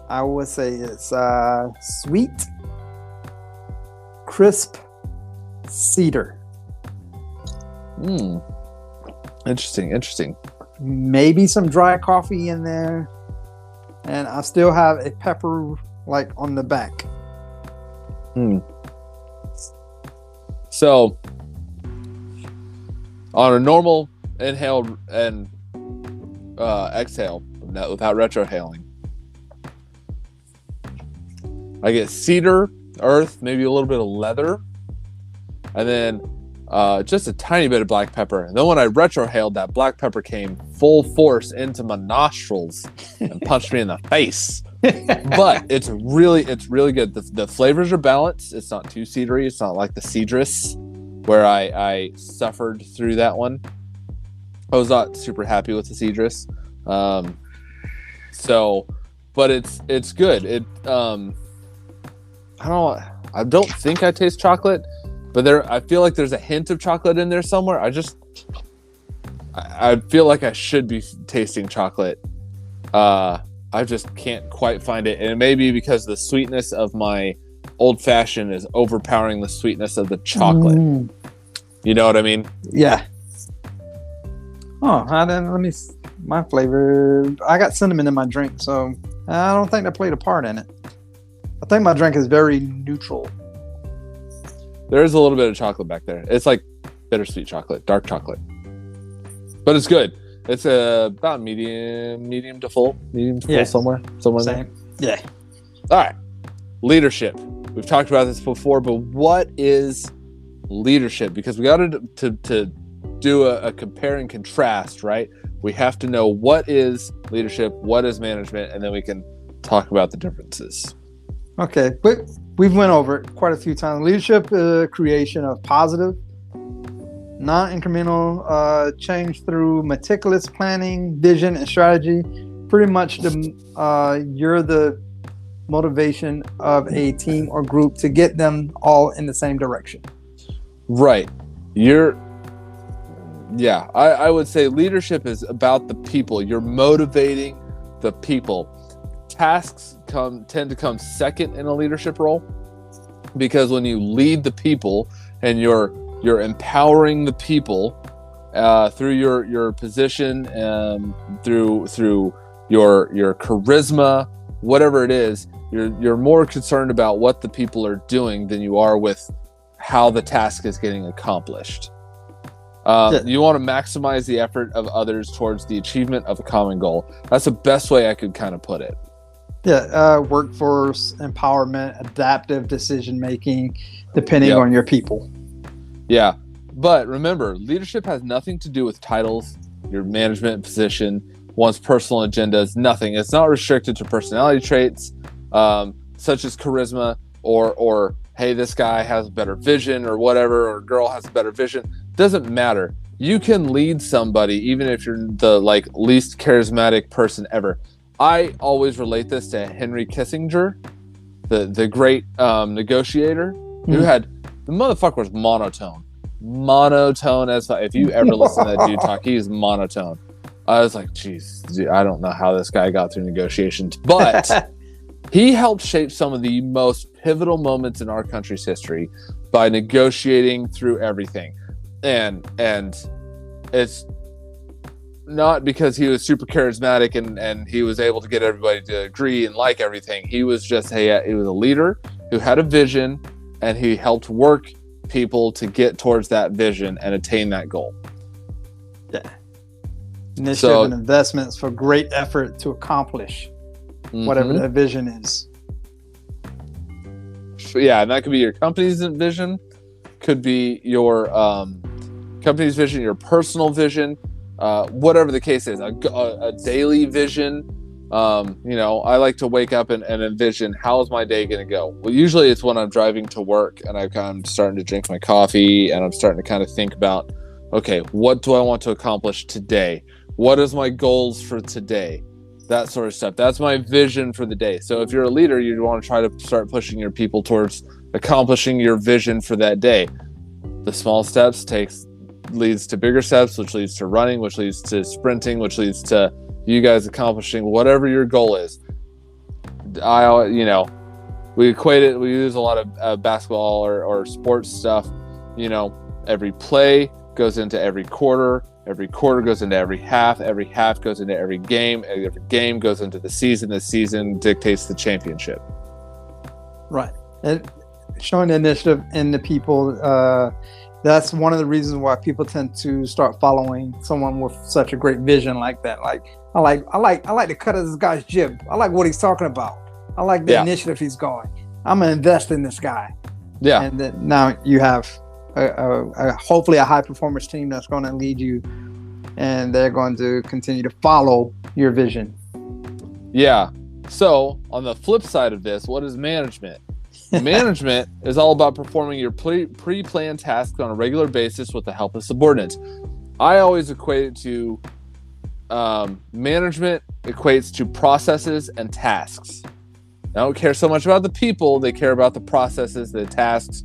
I would say it's sweet, crisp cedar. Interesting. Maybe some dry coffee in there. And I still have a pepper on the back. So on a normal inhale and exhale without retrohaling, I get cedar, earth, maybe a little bit of leather, and then just a tiny bit of black pepper. And then when I retrohaled, that black pepper came full force into my nostrils and punched me in the face. But it's really good. The flavors are balanced. It's not too cedary. It's not like the Cedrus where I suffered through that one. I was not super happy with the Cedrus. But it's good. I don't think I taste chocolate, but I feel like there's a hint of chocolate in there somewhere. I feel like I should be tasting chocolate. I just can't quite find it. And it may be because the sweetness of my old fashioned is overpowering the sweetness of the chocolate. You know what I mean? Yeah. Oh, my flavor. I got cinnamon in my drink, so I don't think that played a part in it. I think my drink is very neutral. There is a little bit of chocolate back there. It's like bittersweet chocolate, dark chocolate, but it's good. It's about medium to full somewhere in there. Same. Yeah. All right, leadership. We've talked about this before, but what is leadership? Because we got to do a compare and contrast, right? We have to know what is leadership, what is management, and then we can talk about the differences. Okay, but we've went over it quite a few times. Leadership creation of positive, non-incremental change through meticulous planning, vision, and strategy. Pretty much you're the motivation of a team or group to get them all in the same direction. Right. I would say leadership is about the people. You're motivating the people. Tasks tend to come second in a leadership role, because when you lead the people and you're empowering the people through your position, through your charisma, whatever it is, you're more concerned about what the people are doing than you are with how the task is getting accomplished. You want to maximize the effort of others towards the achievement of a common goal. That's the best way I could kind of put it. Workforce empowerment, adaptive decision making, depending on your people. Yeah, but remember, leadership has nothing to do with titles, your management position, one's personal agendas, nothing. It's not restricted to personality traits such as charisma or hey, this guy has a better vision or whatever, or girl has a better vision. Doesn't matter. You can lead somebody even if you're the least charismatic person ever. I always relate this to Henry Kissinger, the great negotiator, who had, the motherfucker was monotone as if you ever listen to that dude talk, he's monotone. I was like, geez, dude, I don't know how this guy got through negotiations, but he helped shape some of the most pivotal moments in our country's history by negotiating through everything. And it's not because he was super charismatic and he was able to get everybody to agree and like everything. He was just he was a leader who had a vision, and he helped work people to get towards that vision and attain that goal. Yeah. Initiative and investments for great effort to accomplish whatever that vision is. Yeah, and that could be your company's vision, could be your company's vision, your personal vision, whatever the case is, a daily vision. I like to wake up and envision, how is my day going to go? Well, usually it's when I'm driving to work and I'm starting to drink my coffee and I'm starting to kind of think about, okay, what do I want to accomplish today? What is my goals for today? That sort of stuff. That's my vision for the day. So if you're a leader, you want to try to start pushing your people towards accomplishing your vision for that day. The small steps leads to bigger steps, which leads to running, which leads to sprinting, which leads to you guys accomplishing whatever your goal is. We equate it. We use a lot of basketball or sports stuff. Every play goes into every quarter. Every quarter goes into every half goes into every game goes into the season dictates the championship. Right. And showing the initiative in the people, that's one of the reasons why people tend to start following someone with such a great vision like that. Like I like the cut of this guy's jib. I like what he's talking about. I like the initiative he's going. I'm gonna invest in this guy. Yeah. And then now you have hopefully a high performance team that's going to lead you, and they're going to continue to follow your vision. Yeah. So on the flip side of this, what is management? Management is all about performing your pre-planned tasks on a regular basis with the help of subordinates. I always equate it to management equates to processes and tasks. I don't care so much about the people. They care about the processes, the tasks,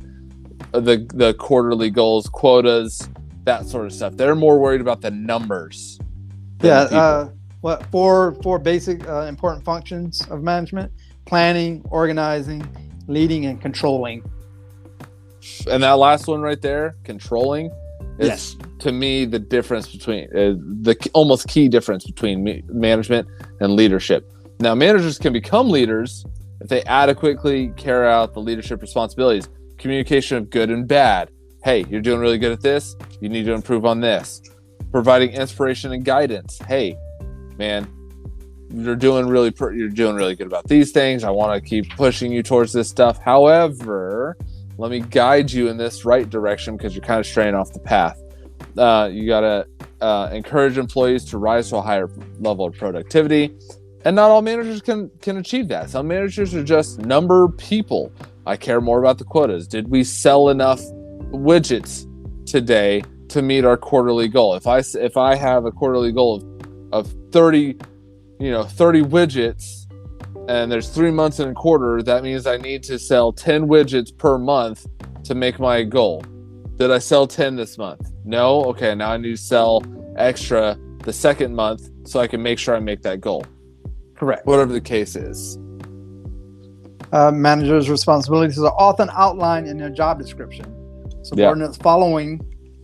the quarterly goals, quotas, that sort of stuff. They're more worried about the numbers. Four basic important functions of management: planning, organizing, leading, and controlling. And that last one right there, controlling, is to me the difference between the almost key difference between management and leadership. Now, managers can become leaders if they adequately carry out the leadership responsibilities. Communication of good and bad. Hey, you're doing really good at this. You need to improve on this. Providing inspiration and guidance. Hey, man, you're doing really good about these things. I want to keep pushing you towards this stuff. However, let me guide you in this right direction because you're kind of straying off the path. You got to encourage employees to rise to a higher level of productivity. And not all managers can achieve that. Some managers are just number people. I care more about the quotas. Did we sell enough widgets today to meet our quarterly goal? If I have a quarterly goal of 30 widgets, and there's 3 months in a quarter, that means I need to sell 10 widgets per month to make my goal. Did I sell 10 this month? No? Okay, now I need to sell extra the second month so I can make sure I make that goal. Correct. Whatever the case is. Managers' responsibilities are often outlined in their job description. Subordinates following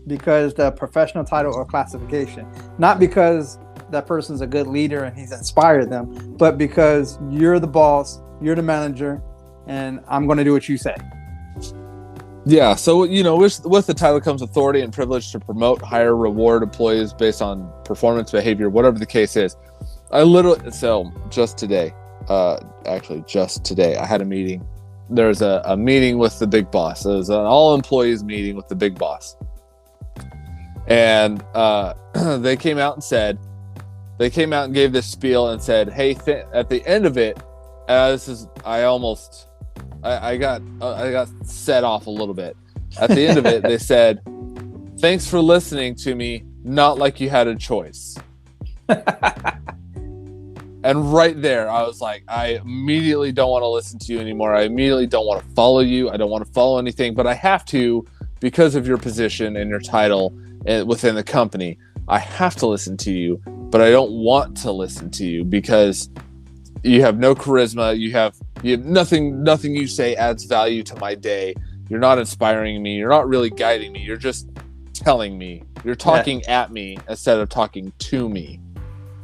because the professional title or classification, not because that person's a good leader and he's inspired them, but because you're the boss, you're the manager, and I'm going to do what you say. Yeah, so with the title comes authority and privilege to promote, hire, reward employees based on performance, behavior, whatever the case is. Just today, I had a meeting. There's a meeting with the big boss. It was an all employees meeting with the big boss, and they came out and gave this spiel and said, "Hey, at the end of it, I got set off a little bit. At the end of it, they said, "Thanks for listening to me. Not like you had a choice." And right there, I was like, I immediately don't want to listen to you anymore. I immediately don't want to follow you. I don't want to follow anything, but I have to because of your position and your title within the company. I have to listen to you, but I don't want to listen to you because you have no charisma. You have nothing you say adds value to my day. You're not inspiring me. You're not really guiding me. You're just telling me. You're talking at me instead of talking to me.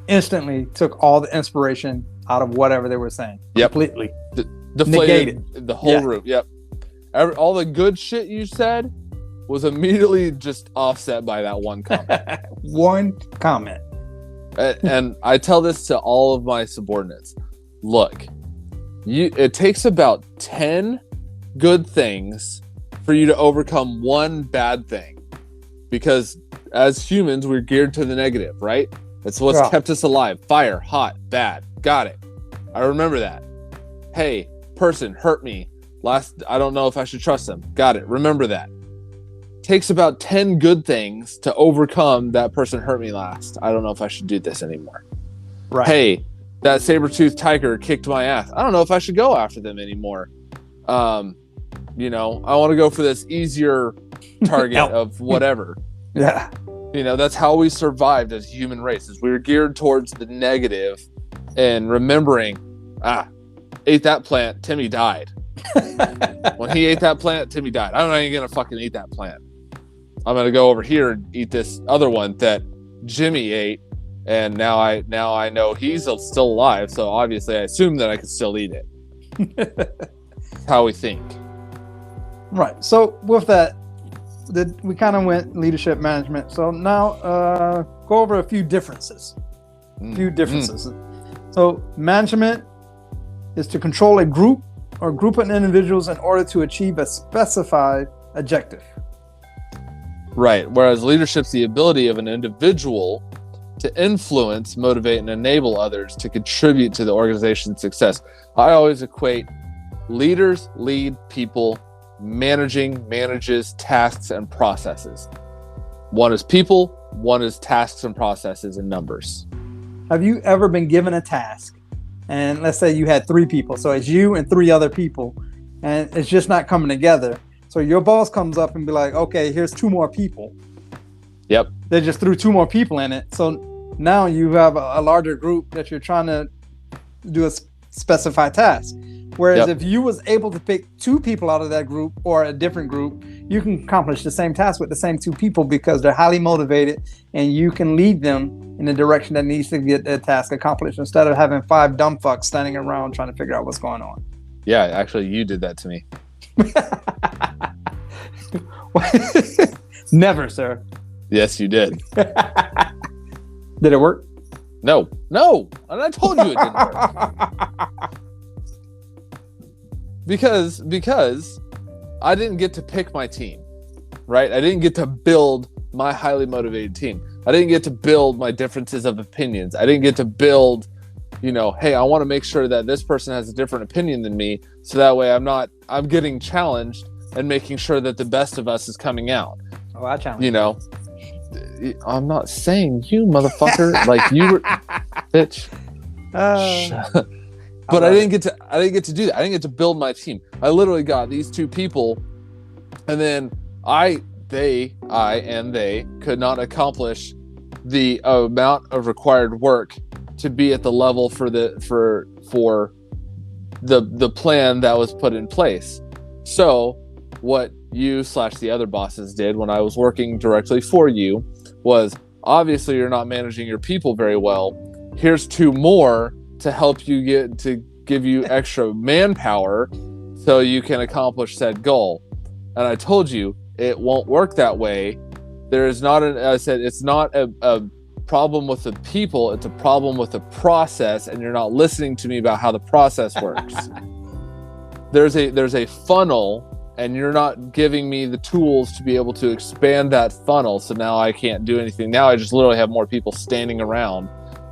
Instantly took all the inspiration out of whatever they were saying. Yep. Completely. Deflated the whole room. Yep. All the good shit you said was immediately just offset by that one comment. One comment. And I tell this to all of my subordinates. Look, it takes about 10 good things for you to overcome one bad thing. Because as humans, we're geared to the negative, right? That's what's kept us alive. Fire, hot, bad. Got it. I remember that. Hey, person hurt me. I don't know if I should trust them. Got it. Remember that. Takes about 10 good things to overcome that person hurt me last. I don't know if I should do this anymore. Right. Hey, that saber-toothed tiger kicked my ass. I don't know if I should go after them anymore. I want to go for this easier target of whatever. Yeah. That's how we survived as a human race, is we were geared towards the negative and remembering, ate that plant, Timmy died. When he ate that plant, Timmy died. I'm not even going to fucking eat that plant. I'm going to go over here and eat this other one that Jimmy ate. And now I know he's still alive. So obviously I assume that I can still eat it. That's how we think. Right. So with that, we kind of went leadership management. So now go over a few differences. So management is to control a group or group of individuals in order to achieve a specified objective. Right. Whereas leadership's the ability of an individual to influence, motivate, and enable others to contribute to the organization's success. I always equate leaders lead people, managing manages tasks and processes. One is people, one is tasks and processes and numbers. Have you ever been given a task, and let's say you had 3 people, so it's you and 3 other people, and it's just not coming together? So your boss comes up and be like, okay, here's 2 more people. Yep. They just threw 2 more people in it. So now you have a larger group that you're trying to do a specified task. Whereas if you was able to pick 2 people out of that group or a different group, you can accomplish the same task with the same 2 people because they're highly motivated and you can lead them in the direction that needs to get that task accomplished instead of having 5 dumb fucks standing around trying to figure out what's going on. Yeah, actually, you did that to me. Never, sir. Yes, you did. Did it work? No. And I told you it didn't work. Because I didn't get to pick my team, right? I didn't get to build my highly motivated team. I didn't get to build my differences of opinions. I didn't get to build, hey, I want to make sure that this person has a different opinion than me. So that way I'm getting challenged and making sure that the best of us is coming out. Oh, I challenge I'm not saying you, motherfucker. Like you were, bitch. But I didn't get to do that. I didn't get to build my team. I literally got these 2 people, and then they could not accomplish the amount of required work to be at the level for the plan that was put in place. So what you / the other bosses did when I was working directly for you was, obviously you're not managing your people very well. Here's 2 more to help you give you extra manpower so you can accomplish said goal. And I told you it won't work that way. It's not a problem with the people, it's a problem with the process, and you're not listening to me about how the process works. There's a funnel, and you're not giving me the tools to be able to expand that funnel. So now I can't do anything. Now I just literally have more people standing around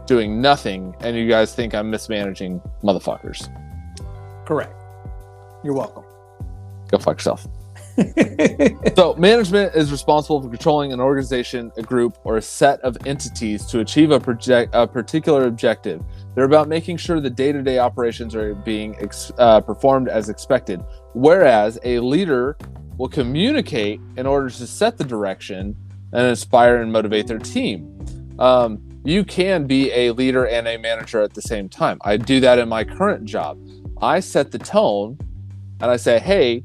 doing nothing, and you guys think I'm mismanaging motherfuckers. Correct. You're welcome. Go fuck yourself. So management is responsible for controlling an organization, a group, or a set of entities to achieve a particular objective. They're about making sure the day-to-day operations are being performed as expected, whereas a leader will communicate in order to set the direction and inspire and motivate their team. You can be a leader and a manager at the same time. I do that in my current job. I set the tone and I say, hey,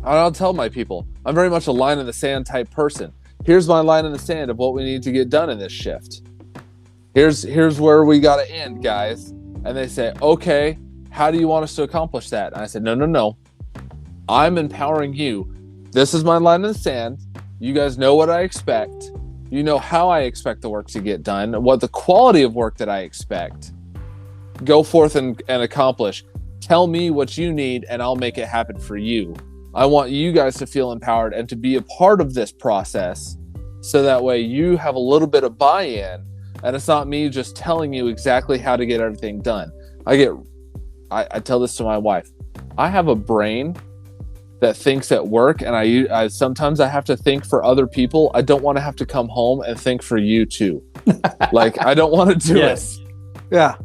I'll tell my people, I'm very much a line in the sand type person. Here's my line in the sand of what we need to get done in this shift. Here's where we got to end, guys. And they say, okay, how do you want us to accomplish that? And I said, no. I'm empowering you. This is my line in the sand. You guys know what I expect. You know how I expect the work to get done, what the quality of work that I expect. Go forth and accomplish. Tell me what you need and I'll make it happen for you. I want you guys to feel empowered and to be a part of this process so that way you have a little bit of buy-in and it's not me just telling you exactly how to get everything done. I tell this to my wife. I have a brain that thinks at work, and I sometimes I have to think for other people. I don't want to have to come home and think for you too. Like I don't want to do it. Yeah.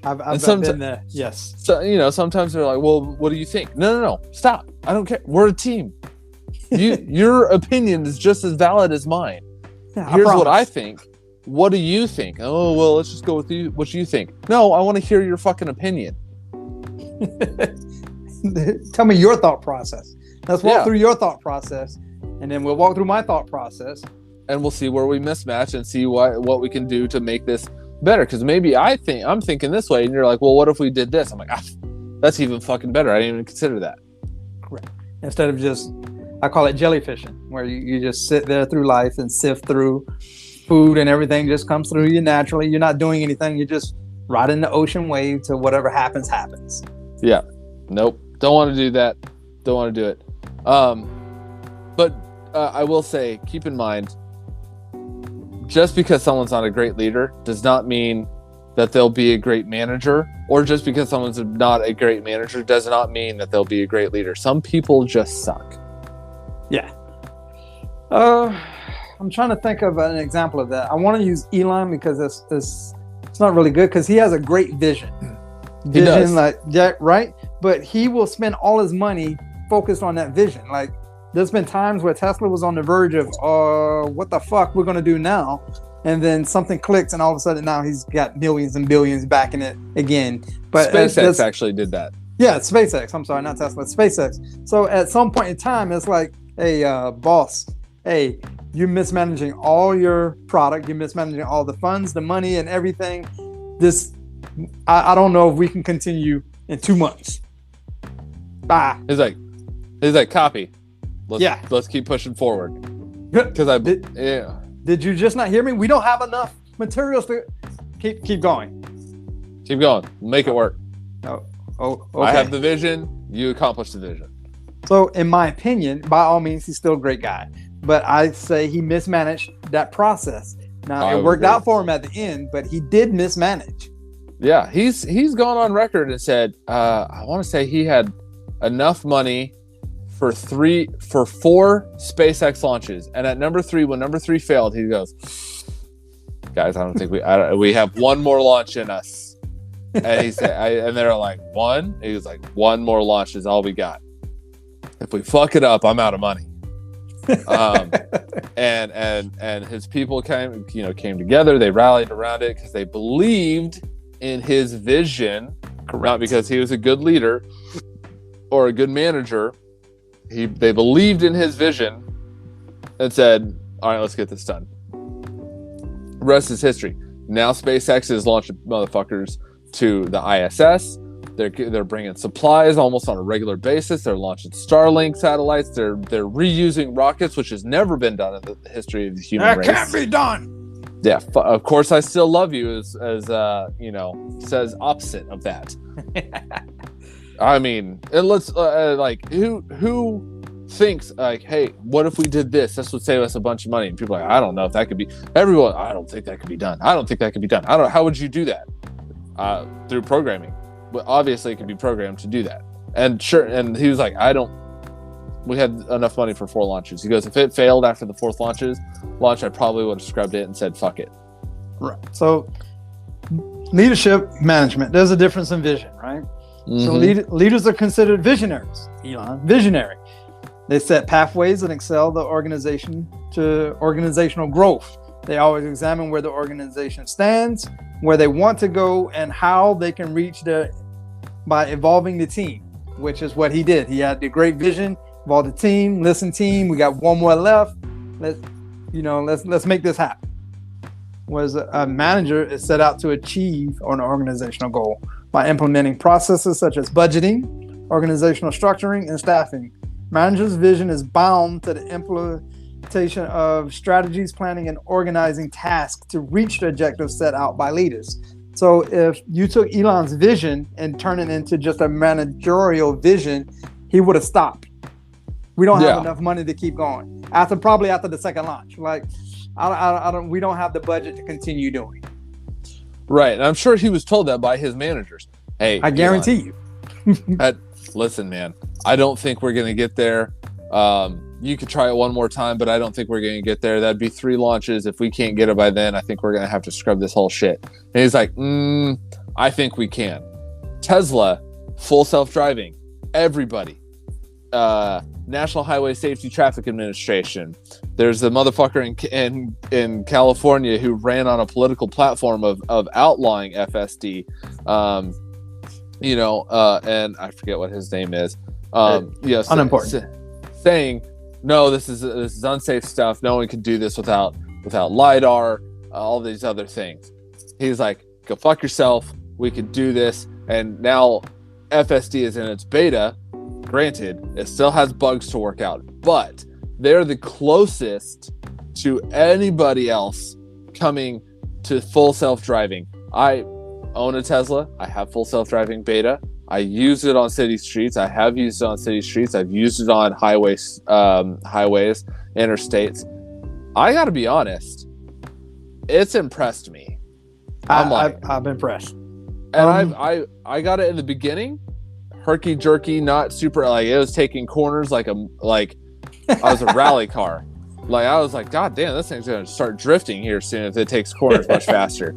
I've been there. Yes. So, sometimes they're like, well, what do you think? No. Stop. I don't care. We're a team. Your opinion is just as valid as mine. Yeah, Here's what I think. What do you think? Oh, well, let's just go with you. What you think? No, I want to hear your fucking opinion. Tell me your thought process. Let's walk through your thought process, and then we'll walk through my thought process. And we'll see where we mismatch and see what we can do to make this better. Because maybe I'm thinking this way, and you're like, well, what if we did this? I'm like, that's even fucking better. I didn't even consider that. Correct. Instead of just, I call it jellyfishing, where you just sit there through life and sift through food and everything just comes through you naturally. You're not doing anything. You're just riding the ocean wave to whatever happens. Yeah. Nope. Don't want to do that. Don't want to do it. But I will say, keep in mind, just because someone's not a great leader does not mean that they'll be a great manager, or just because someone's not a great manager does not mean that they'll be a great leader. Some people just suck. Yeah. I'm trying to think of an example of that. I want to use Elon because it's not really good because he has a great vision. He does. Like that, right? But he will spend all his money focused on that vision. Like there's been times where Tesla was on the verge of, what the fuck we're gonna do now? And then something clicks, and all of a sudden now he's got millions and billions backing it again. But SpaceX actually did that. Yeah, it's SpaceX. I'm sorry, not Tesla. It's SpaceX. So at some point in time, it's like, hey, boss, hey, you're mismanaging all your product. You're mismanaging all the funds, the money, and everything. I don't know if we can continue in 2 months. Bye. He's like, copy. Let's keep pushing forward. Because Did you just not hear me? We don't have enough materials to keep going. Keep going. Make it work. Oh, okay. I have the vision. You accomplish the vision. So, in my opinion, by all means, he's still a great guy. But I say he mismanaged that process. Now, it worked out for him at the end, but he did mismanage. Yeah, he's gone on record and said, I want to say he had enough money for 4 SpaceX launches, and at number 3, when number 3 failed, he goes, "Guys, I don't think we have one more launch in us." And he said, and they're like, "One?" He was like, "1 more launch is all we got. If we fuck it up, I'm out of money." And his people came together. They rallied around it because they believed in his vision. Correct. Not because he was a good leader or a good manager. They believed in his vision and said, "All right, let's get this done." Rest is history. Now SpaceX is launching motherfuckers to the ISS. They're bringing supplies almost on a regular basis. They're launching Starlink satellites. They're reusing rockets, which has never been done in the history of the human race. That can't be done. Yeah, of course I still love you, as says opposite of that. I mean, and let's who thinks like, hey, what if we did this? This would save us a bunch of money. And people are like, I don't know if that could be. Everyone, I don't think that could be done. I don't think that could be done. I don't. How would you do that? Through programming. But obviously, it can be programmed to do that. And sure, and he was like, we had enough money for 4 launches. He goes, if it failed after the 4th launch, I probably would have scrubbed it and said, fuck it. Right. So leadership management, there's a difference in vision, right? Mm-hmm. So leaders are considered visionaries. Elon, visionary. They set pathways and excel the organization to organizational growth. They always examine where the organization stands, where they want to go, and how they can reach there by evolving the team, which is what he did. He had the great vision, evolved the team. Listen, team, we got 1 more left. Let's make this happen. Was a manager is set out to achieve an organizational goal by implementing processes such as budgeting, organizational structuring, and staffing. Manager's vision is bound to the implementation of strategies, planning, and organizing tasks to reach the objectives set out by leaders. So if you took Elon's vision and turned it into just a managerial vision, he would have stopped. We don't have enough money to keep going. Probably after the second launch. Like, we don't have the budget to continue doing. Right. And I'm sure he was told that by his managers. Hey, I guarantee you. Listen, man, I don't think we're going to get there. You could try it one more time, but I don't think we're going to get there. That'd be 3 launches. If we can't get it by then, I think we're going to have to scrub this whole shit. And he's like, I think we can. Tesla, full self-driving, everybody. National Highway Safety Traffic Administration. There's the motherfucker in California who ran on a political platform of outlawing FSD. And I forget what his name is. Unimportant. Saying, no, this is unsafe stuff. No one can do this without LiDAR, all these other things. He's like, go fuck yourself. We can do this. And now FSD is in its beta. Granted, it still has bugs to work out, but they're the closest to anybody else coming to full self-driving. I own a Tesla. I have full self-driving beta. I use it on city streets. I have used it on city streets. I've used it on highways, interstates. I got to be honest. It's impressed me. I'm impressed. And I got it in the beginning. Herky jerky, not super, like it was taking corners like I was a rally car. Like I was like, God damn, this thing's gonna start drifting here soon if it takes corners much faster.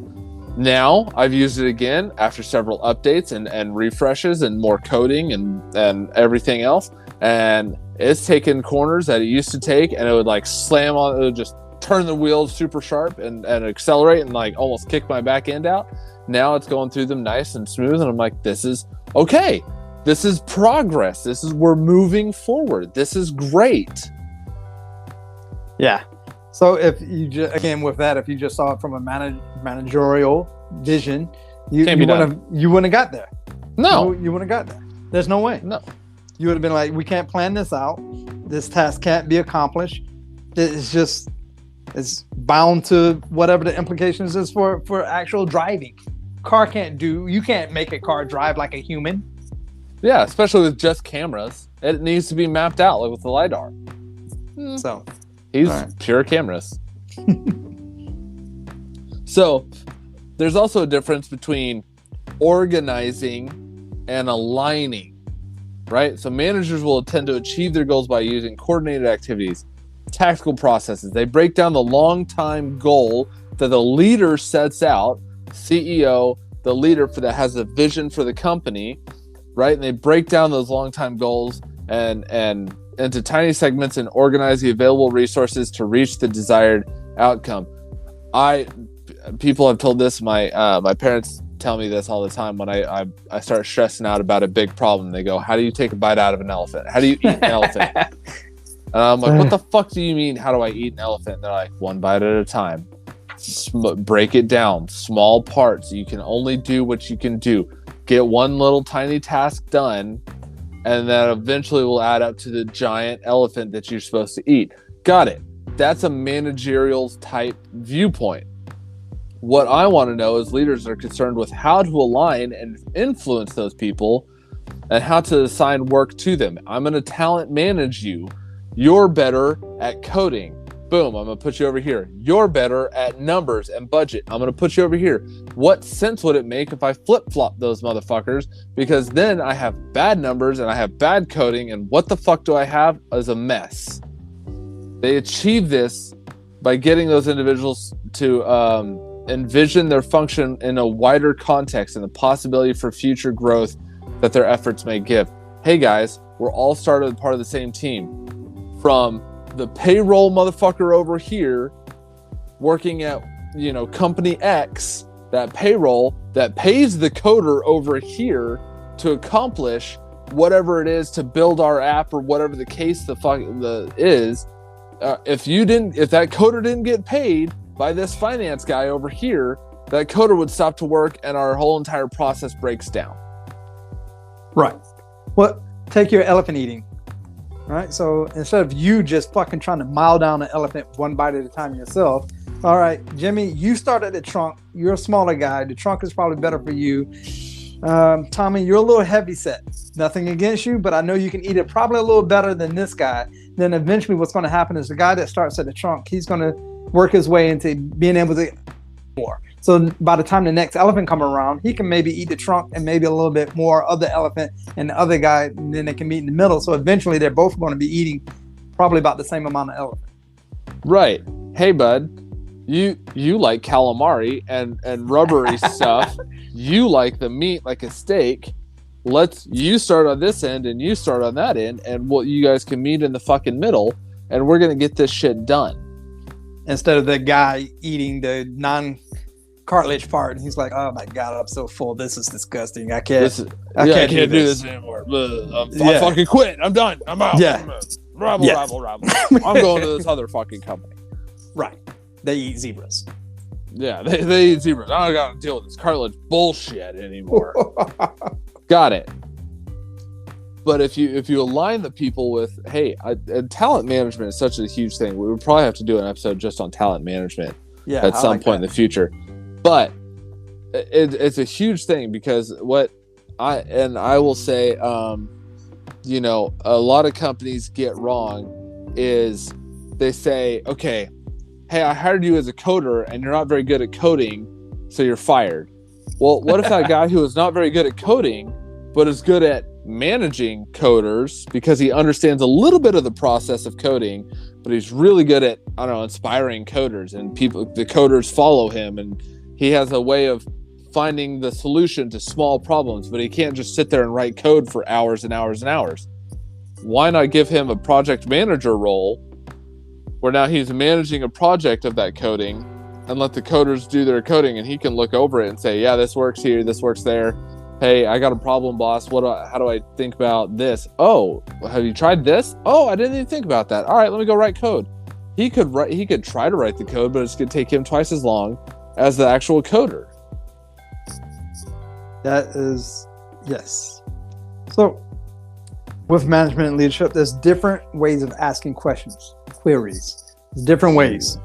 Now I've used it again after several updates and refreshes and more coding and everything else, and it's taken corners that it used to take, and it would like slam on, it would just turn the wheels super sharp and accelerate and like almost kick my back end out. Now it's going through them nice and smooth, and I'm like, this is okay. This is progress. We're moving forward. This is great. Yeah. So if you if you just saw it from a managerial vision, you wouldn't have got there. No, you wouldn't have got there. There's no way. No. You would have been like, we can't plan this out. This task can't be accomplished. It's bound to whatever the implications is for actual driving. You can't make a car drive like a human. Yeah, especially with just cameras. It needs to be mapped out like with the LiDAR. So he's pure cameras. So there's also a difference between organizing and aligning, right? So managers will tend to achieve their goals by using coordinated activities, tactical processes. They break down the long-time goal that the leader sets out, CEO, the leader that has a vision for the company, right? And they break down those long-time goals and into tiny segments and organize the available resources to reach the desired outcome. People have told this. My parents tell me this all the time when I start stressing out about a big problem. They go, "How do you take a bite out of an elephant? How do you eat an elephant?" And I'm like, "What the fuck do you mean? How do I eat an elephant?" And they're like, "One bite at a time. Break it down, small parts. You can only do what you can do. Get one little tiny task done, and that eventually will add up to the giant elephant that you're supposed to eat." Got it. That's a managerial type viewpoint. What I want to know is leaders are concerned with how to align and influence those people and how to assign work to them. I'm going to talent manage you. You're better at coding. Boom, I'm going to put you over here. You're better at numbers and budget. I'm going to put you over here. What sense would it make if I flip-flop those motherfuckers? Because then I have bad numbers and I have bad coding, and what the fuck do I have as a mess? They achieve this by getting those individuals to envision their function in a wider context and the possibility for future growth that their efforts may give. Hey guys, we're all started part of the same team. From the payroll motherfucker over here working at, company X, that payroll that pays the coder over here to accomplish whatever it is to build our app or whatever the case is. If that coder didn't get paid by this finance guy over here, that coder would stop to work and our whole entire process breaks down. Right. Well, take your elephant eating. Right. So instead of you just fucking trying to mile down an elephant one bite at a time yourself. All right, Jimmy, you start at the trunk. You're a smaller guy. The trunk is probably better for you. Tommy, you're a little heavy set. Nothing against you, but I know you can eat it probably a little better than this guy. Then eventually what's going to happen is the guy that starts at the trunk, he's going to work his way into being able to eat more. So by the time the next elephant comes around, he can maybe eat the trunk and maybe a little bit more of the elephant, and the other guy, and then they can meet in the middle. So eventually they're both going to be eating probably about the same amount of elephant. Right. Hey, bud, you like calamari and rubbery stuff. You like the meat like a steak. You start on this end and you start on that end, and you guys can meet in the fucking middle, and we're going to get this shit done. Instead of the guy eating the non-cartilage part, and he's like, "Oh my God, I'm so full. This is disgusting. I can't do this anymore. I fucking quit. I'm done. I'm out. Yeah. Rabble. I'm going to this other fucking company." Right. They eat zebras. Yeah, they eat zebras. I don't got to deal with this cartilage bullshit anymore. Got it. But if you align the people with, hey, talent management is such a huge thing. We would probably have to do an episode just on talent management at some point in the future. But it's a huge thing because I will say, a lot of companies get wrong is they say, okay, hey, I hired you as a coder and you're not very good at coding, so you're fired. Well, what if that guy who is not very good at coding, but is good at managing coders because he understands a little bit of the process of coding, but he's really good at, inspiring coders, and the coders follow him, and he has a way of finding the solution to small problems, but he can't just sit there and write code for hours and hours and hours. Why not give him a project manager role where now he's managing a project of that coding and let the coders do their coding, and he can look over it and say, yeah, this works here, this works there. Hey, I got a problem, boss. How do I think about this? Oh, have you tried this? Oh, I didn't even think about that. All right, let me go write code. He could try to write the code, but it's going to take him twice as long as the actual coder. That is, yes. So with management and leadership, there's different ways of asking questions, queries. There's different ways.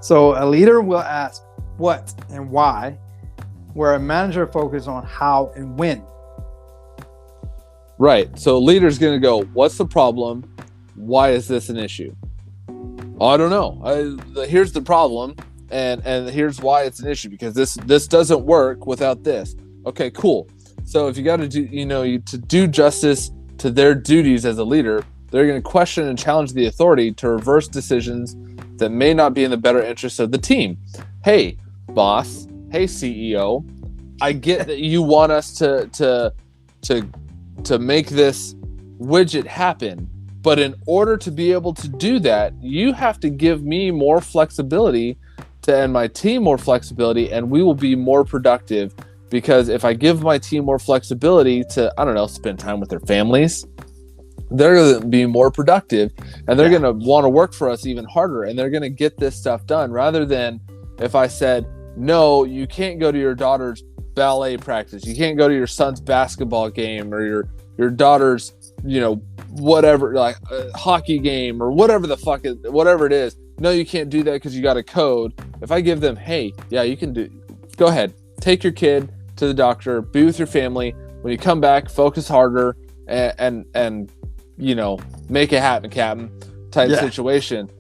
So a leader will ask what and why, where a manager focuses on how and when. Right. So a leader's going to go, what's the problem? Why is this an issue? Oh, I don't know. Here's the problem, and here's why it's an issue, because this doesn't work without this. Okay, cool. So if you got to do, to do justice to their duties as a leader, they're going to question and challenge the authority to reverse decisions that may not be in the better interest of the team. Hey, boss. Hey, CEO. I get that you want us to make this widget happen, but in order to be able to do that, you have to give me more flexibility and my team more flexibility, and we will be more productive. Because if I give my team more flexibility to, I don't know, spend time with their families, they're going to be more productive, and they're going to want to work for us even harder, and they're going to get this stuff done, rather than if I said, no, you can't go to your daughter's ballet practice, you can't go to your son's basketball game, or your daughter's, whatever, like hockey game, or whatever the fuck is, whatever it is. No, you can't do that because you got a code. If I give them, hey, yeah, you can go ahead, take your kid to the doctor, be with your family. When you come back, focus harder, and make it happen, Captain, type situation.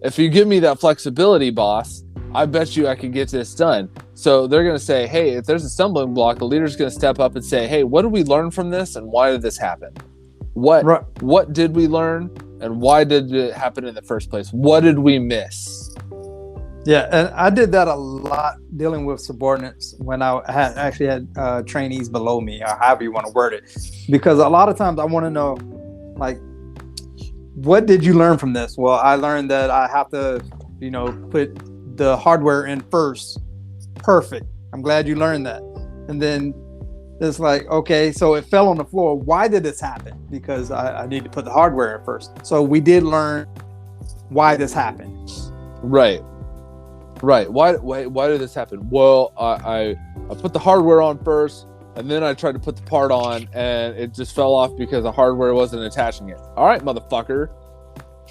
If you give me that flexibility, boss, I bet you I can get this done. So they're going to say, hey, if there's a stumbling block, the leader's going to step up and say, hey, what did we learn from this, and why did this happen? What did we learn, and why did it happen in the first place? What did we miss? Yeah, and I did that a lot dealing with subordinates when I had trainees below me, or however you want to word it. Because a lot of times I want to know, like, what did you learn from this? Well, I learned that I have to, put the hardware in first. Perfect. I'm glad you learned that. And then it's like, okay, so it fell on the floor. Why did this happen? Because I need to put the hardware in first. So we did learn why this happened. Right. Why did this happen? Well, I put the hardware on first, and then I tried to put the part on, and it just fell off because the hardware wasn't attaching it. All right, motherfucker.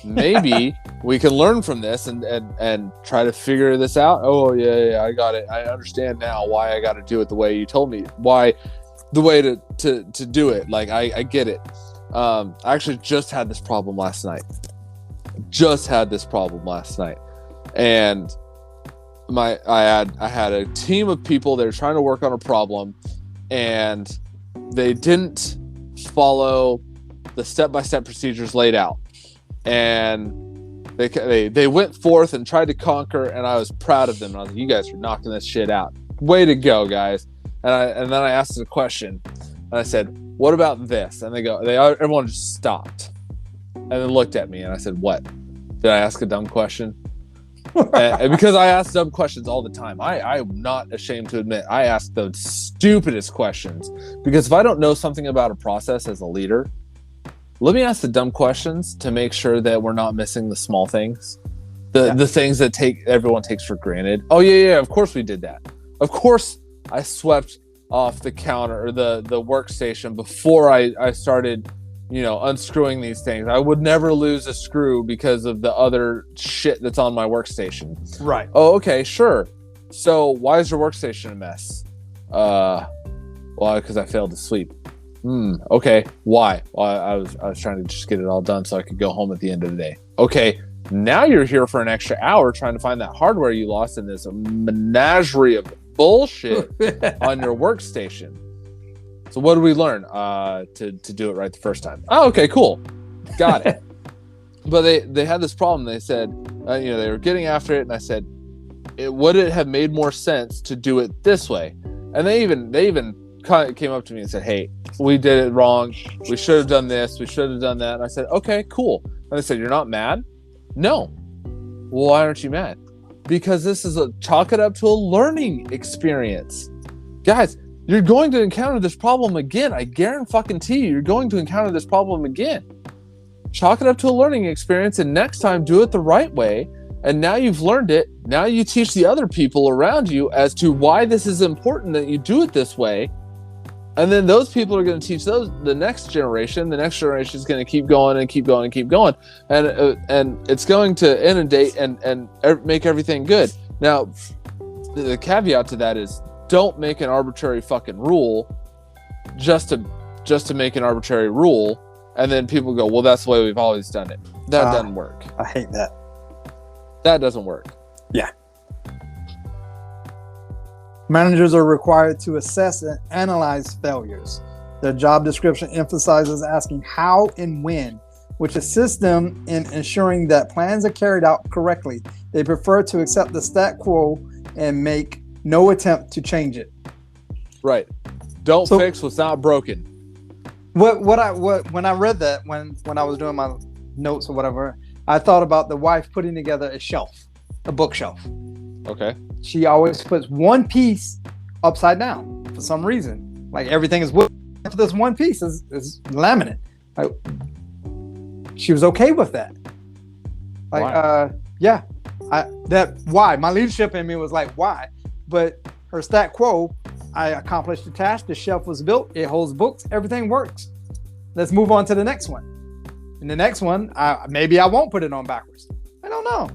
Maybe we can learn from this and try to figure this out. Oh, yeah, I got it. I understand now why I got to do it the way you told me. Why the way to do it. Like, I get it. I actually just had this problem last night. And I had a team of people that were trying to work on a problem, and they didn't follow the step-by-step procedures laid out, and they went forth and tried to conquer, and I was proud of them. And I was like, you guys are knocking this shit out. Way to go, guys. And then I asked a question, and I said, what about this? And everyone just stopped and then looked at me, and I said, what? Did I ask a dumb question? And because I ask dumb questions all the time, I'm not ashamed to admit I ask the stupidest questions, because if I don't know something about a process as a leader, let me ask the dumb questions to make sure that we're not missing the small things, the things that everyone takes for granted. Oh yeah, of course we did that. Of course I swept off the counter or the workstation before I started unscrewing these things. I would never lose a screw because of the other shit that's on my workstation. Right. Oh, okay, sure. So why is your workstation a mess? Well, because I failed to sleep. Okay. Why? Well, I was trying to just get it all done so I could go home at the end of the day. Okay. Now you're here for an extra hour trying to find that hardware you lost in this menagerie of bullshit on your workstation. So what did we learn? To do it right the first time. Oh, okay, cool. Got it. But they had this problem. They said, they were getting after it, and I said, would it have made more sense to do it this way? And they even came up to me and said, hey, we did it wrong. We should have done this. We should have done that. And I said, okay, cool. And they said, you're not mad? No. Well, why aren't you mad? Because this is chalk it up to a learning experience. Guys, you're going to encounter this problem again. I guarantee you, you're going to encounter this problem again. Chalk it up to a learning experience, and next time do it the right way. And now you've learned it. Now you teach the other people around you as to why this is important that you do it this way. And then those people are going to teach the next generation. The next generation is going to keep going and keep going and keep going. And it's going to inundate and make everything good. Now, the caveat to that is don't make an arbitrary fucking rule just to make an arbitrary rule. And then people go, well, that's the way we've always done it. That doesn't work. I hate that. That doesn't work. Yeah. Managers are required to assess and analyze failures. Their job description emphasizes asking how and when, which assists them in ensuring that plans are carried out correctly. They prefer to accept the stat quo and make no attempt to change it. Right. Don't fix what's not broken. When I read that, when I was doing my notes or whatever, I thought about the wife putting together a bookshelf. Okay. She always puts one piece upside down for some reason. Like everything is wood. This one piece is laminate. Like, she was okay with that. Like, why? My leadership in me was like, why? But her stat quo, I accomplished the task. The shelf was built. It holds books. Everything works. Let's move on to the next one. And the next one, maybe I won't put it on backwards. I don't know.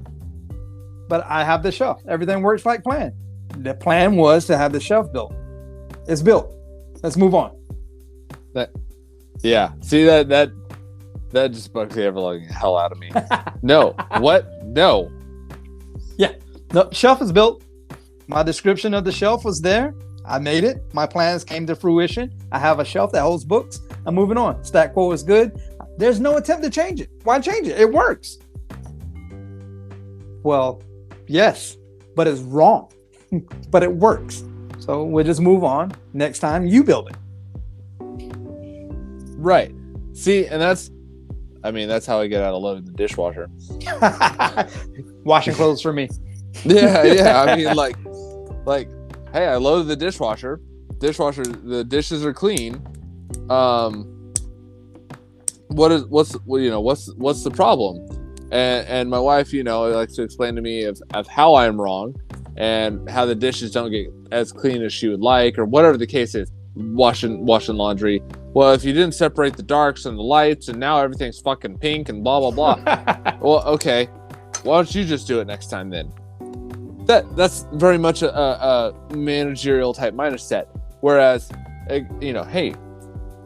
But I have the shelf. Everything works like planned. The plan was to have the shelf built. It's built. Let's move on. See that just bugs the ever hell out of me. No. What? No. Yeah. The shelf is built. My description of the shelf was there. I made it. My plans came to fruition. I have a shelf that holds books. I'm moving on. Stat quo is good. There's no attempt to change it. Why change it? It works. Well, yes, but it's wrong. But it works. So we'll just move on. Next time you build it. Right. See, and that's how I get out of loading the dishwasher. Washing clothes for me. Yeah. I mean, like, hey, I loaded the dishwasher. The dishes are clean. What's the problem? And my wife, likes to explain to me of how I'm wrong and how the dishes don't get as clean as she would like, or whatever the case is. Washing laundry. Well, if you didn't separate the darks and the lights, and now everything's fucking pink and blah blah blah. Well, okay. Why don't you just do it next time then? That's very much a managerial type mindset. Whereas, hey,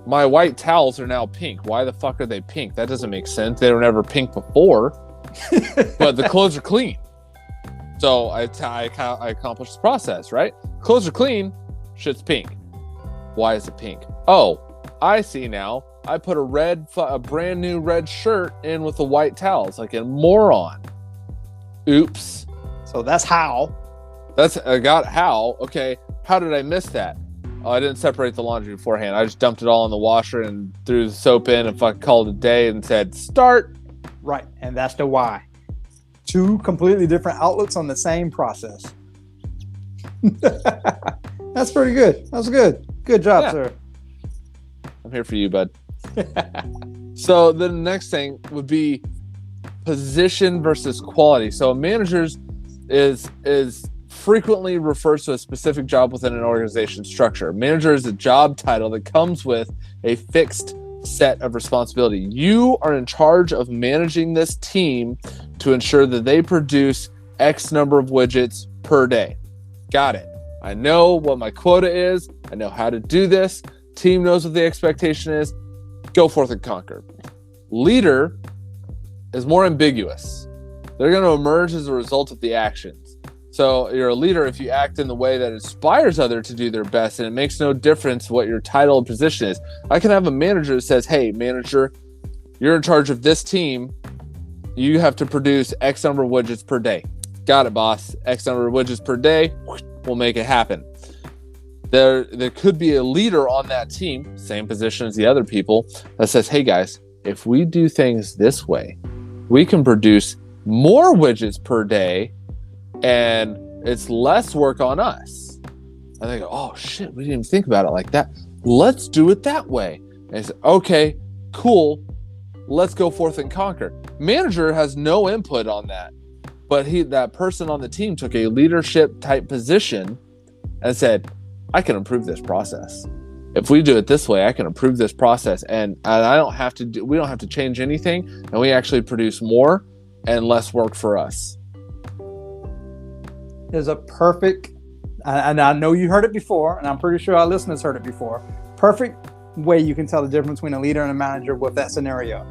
my white towels are now pink. Why the fuck are they pink? That doesn't make sense. They were never pink before. But the clothes are clean. So I accomplished the process, right? Clothes are clean. Shit's pink. Why is it pink? Oh, I see now. I put a brand new red shirt in with the white towels, like a moron. Oops. So that's how. I got how. Okay. How did I miss that? Oh, I didn't separate the laundry beforehand. I just dumped it all in the washer and threw the soap in and fucking called it a day and said, start. Right. And that's the why. Two completely different outlooks on the same process. That's pretty good. That's good. Good job, sir. I'm here for you, bud. So the next thing would be position versus quality. So a manager's is frequently refers to a specific job within an organization structure. Manager is a job title that comes with a fixed set of responsibility. You are in charge of managing this team to ensure that they produce X number of widgets per day. Got it. I know what my quota is. I know how to do this. Team knows what the expectation is. Go forth and conquer. Leader is more ambiguous. They're going to emerge as a result of the actions. So you're a leader if you act in the way that inspires others to do their best, and it makes no difference what your title and position is. I can have a manager that says, hey, manager, you're in charge of this team. You have to produce X number of widgets per day. Got it, boss. X number of widgets per day. We'll make it happen. There could be a leader on that team, same position as the other people, that says, hey guys, if we do things this way, we can produce more widgets per day and it's less work on us. And they go, oh shit, we didn't even think about it like that. Let's do it that way. And I said, okay, cool. Let's go forth and conquer. Manager has no input on that. But that person on the team took a leadership type position and said, I can improve this process. If we do it this way, I can improve this process. And we don't have to change anything. And we actually produce more and less work for us. There's a perfect, and I know you heard it before, and I'm pretty sure our listeners heard it before. Perfect way you can tell the difference between a leader and a manager with that scenario.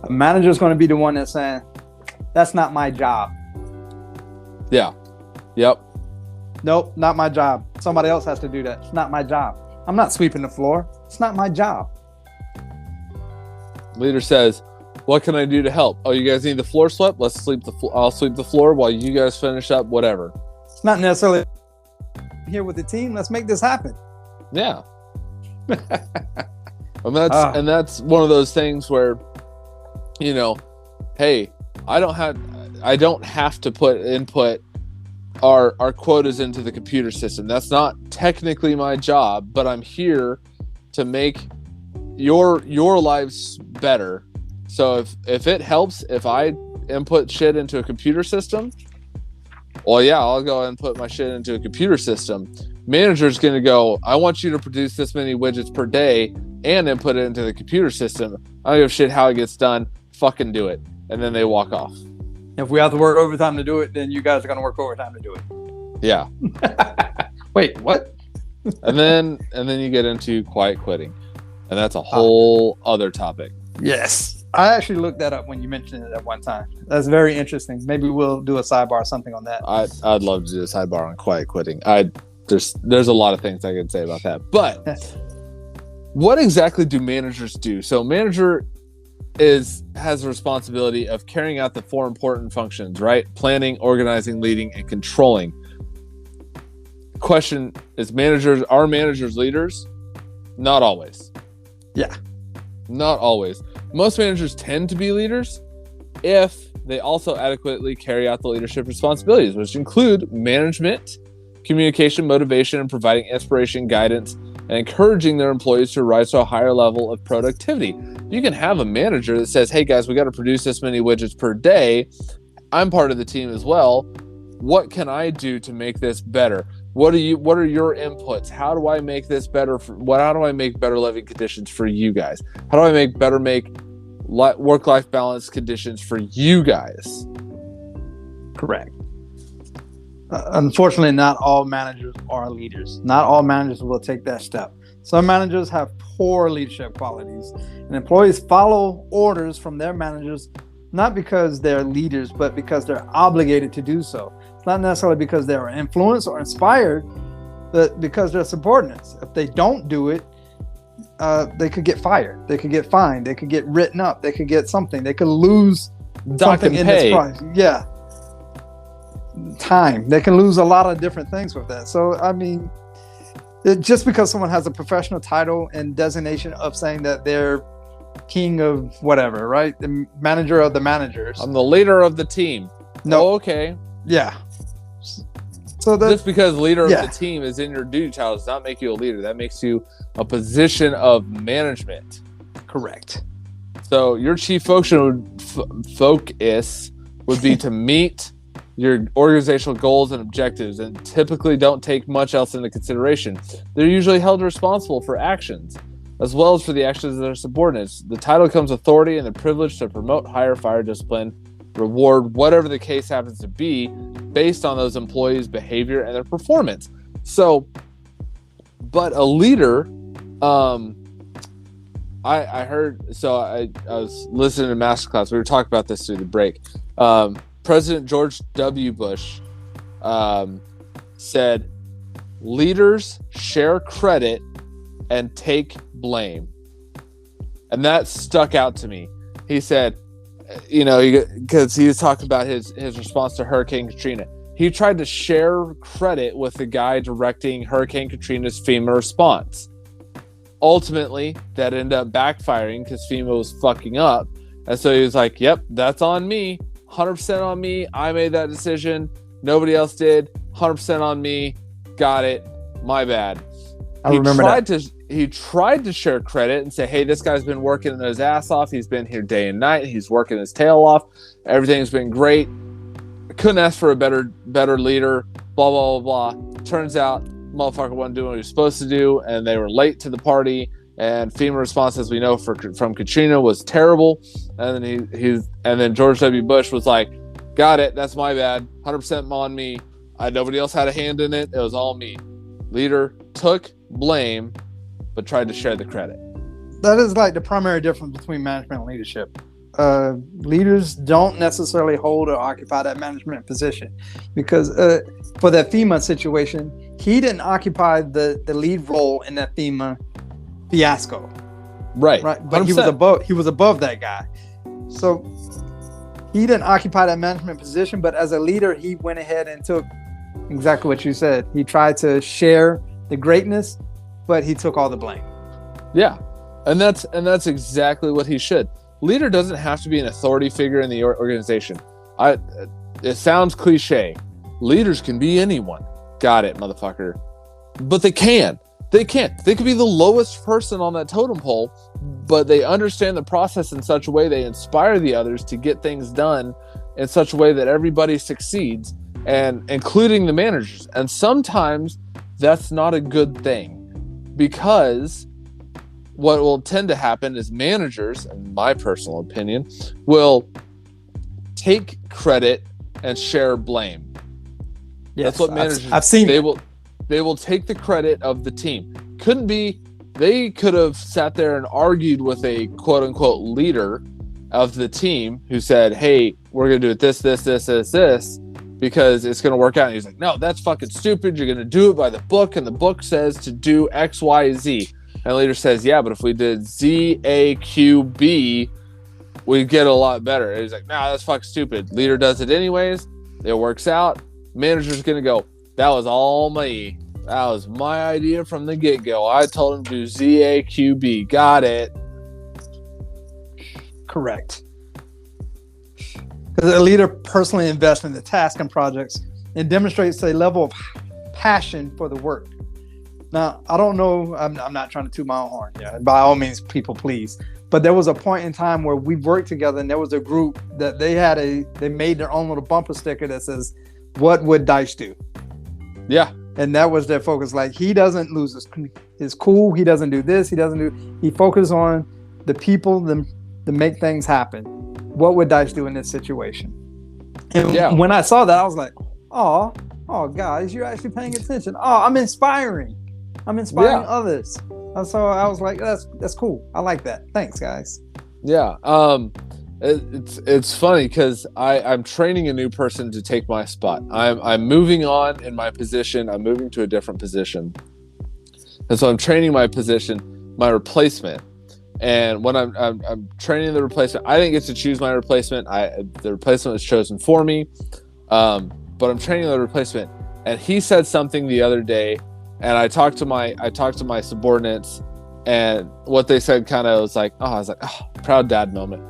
A manager is going to be the one that's saying, that's not my job. Yeah. Yep. Nope, not my job. Somebody else has to do that. It's not my job. I'm not sweeping the floor. It's not my job. Leader says, what can I do to help? Oh, you guys need the floor swept? I'll sweep the floor while you guys finish up whatever. It's not necessarily here with the team. Let's make this happen. Yeah. And that's one of those things where, hey, I don't have to input our quotas into the computer system. That's not technically my job, but I'm here to make your lives better. So if it helps, if I input shit into a computer system, well, yeah, I'll go ahead and put my shit into a computer system. Manager's going to go, I want you to produce this many widgets per day and input it into the computer system. I don't give a shit how it gets done. Fucking do it. And then they walk off. If we have to work overtime to do it, then you guys are going to work overtime to do it. Yeah. Wait, what? and then you get into quiet quitting. And that's a whole other topic. Yes. I actually looked that up when you mentioned it at one time. That's very interesting. Maybe we'll do a sidebar or something on that. I'd love to do a sidebar on quiet quitting. There's a lot of things I can say about that. But what exactly do managers do? So manager has a responsibility of carrying out the four important functions, right? Planning, organizing, leading, and controlling. Question is, are managers leaders? Not always. Yeah. Not always. Most managers tend to be leaders if they also adequately carry out the leadership responsibilities, which include management, communication, motivation, and providing inspiration, guidance, and encouraging their employees to rise to a higher level of productivity. You can have a manager that says, hey guys, we got to produce this many widgets per day. I'm part of the team as well. What can I do to make this better? What are your inputs? How do I make this better? How do I make better living conditions for you guys? How do I make work-life balance conditions for you guys? Correct. Unfortunately, not all managers are leaders. Not all managers will take that step. Some managers have poor leadership qualities, and employees follow orders from their managers not because they're leaders, but because they're obligated to do so. It's not necessarily because they're influenced or inspired, but because they're subordinates. If they don't do it, they could get fired. They could get fined. They could get written up. They could get something. They could lose something in this price. Yeah. Time. They can lose a lot of different things with that. So, I mean, just because someone has a professional title and designation of saying that they're king of whatever, right? The manager of the managers. I'm the leader of the team. No. Oh, okay. Yeah. So just because leader of the team is in your duty title does not make you a leader. That makes you a position of management. Correct. So your chief function focus would be to meet your organizational goals and objectives, and typically don't take much else into consideration. They're usually held responsible for actions, as well as for the actions of their subordinates. The title comes authority and the privilege to promote, hire, fire, discipline, reward, whatever the case happens to be, based on those employees' behavior and their performance. So, but a leader, I was listening to Masterclass. We were talking about this through the break. President George W. Bush said, leaders share credit and take blame. And that stuck out to me. He said, because he was talking about his response to Hurricane Katrina. He tried to share credit with the guy directing Hurricane Katrina's FEMA response. Ultimately, that ended up backfiring because FEMA was fucking up. And so he was like, yep, that's on me. 100% on me. I made that decision. Nobody else did. 100% on me. Got it. my bad. I remember that. He tried to share credit and say, hey, this guy's been working his ass off. He's been here day and night. He's working his tail off. Everything's been great. Couldn't ask for a better leader, blah, blah, blah, blah. Turns out, motherfucker wasn't doing what he was supposed to do, and they were late to the party, and FEMA response, as we know from Katrina, was terrible. And then George W. Bush was like, got it, that's my bad, 100% on me. Nobody else had a hand in it. It was all me. Leader took blame, but tried to share the credit. That is like the primary difference between management and leadership. Leaders don't necessarily hold or occupy that management position, because for that FEMA situation, he didn't occupy the lead role in that FEMA fiasco. Right. But he was above that guy. So he didn't occupy that management position, but as a leader, he went ahead and took exactly what you said. He tried to share the greatness, but he took all the blame. Yeah. And that's exactly what he should. Leader doesn't have to be an authority figure in the organization. It sounds cliche. Leaders can be anyone. Got it, motherfucker. But they can. They can't. They could be the lowest person on that totem pole, but they understand the process in such a way they inspire the others to get things done in such a way that everybody succeeds, and including the managers. And sometimes that's not a good thing, because what will tend to happen is managers, in my personal opinion, will take credit and share blame. Yes, that's what managers. I've seen. They will take the credit of the team. Couldn't be. They could have sat there and argued with a quote unquote leader of the team who said, "Hey, we're gonna do it this, because it's gonna work out." And he's like, "No, that's fucking stupid. You're gonna do it by the book, and the book says to do X, Y, Z." And the leader says, "Yeah, but if we did Z, A, Q, B, we'd get a lot better." And he's like, "Nah, that's fucking stupid." Leader does it anyways. It works out. Manager's gonna go, "That was all me. That was my idea from the get-go. I told him to do Z, A, Q, B. Got it." Correct. Because a leader personally invests in the task and projects and demonstrates a level of passion for the work. Now, I don't know, I'm not trying to toot my own horn. Yeah, by all means, people please. But there was a point in time where we worked together, and there was a group that they made their own little bumper sticker that says, "What would Dice do?" Yeah. And that was their focus. Like, he doesn't lose his cool. He doesn't do this. He focuses on the people to make things happen. What would Dice do in this situation? And when I saw that, I was like, oh, guys, you're actually paying attention. Oh, I'm inspiring others. So I was like, that's cool. I like that. Thanks, guys. Yeah. It's funny because I'm training a new person to take my spot. I'm moving on in my position. I'm moving to a different position. And so I'm training my replacement. And when I'm training the replacement, I didn't get to choose my replacement. The replacement was chosen for me. But I'm training the replacement, and he said something the other day, and I talked to my subordinates, and what they said kind of was like, I was like, proud dad moment.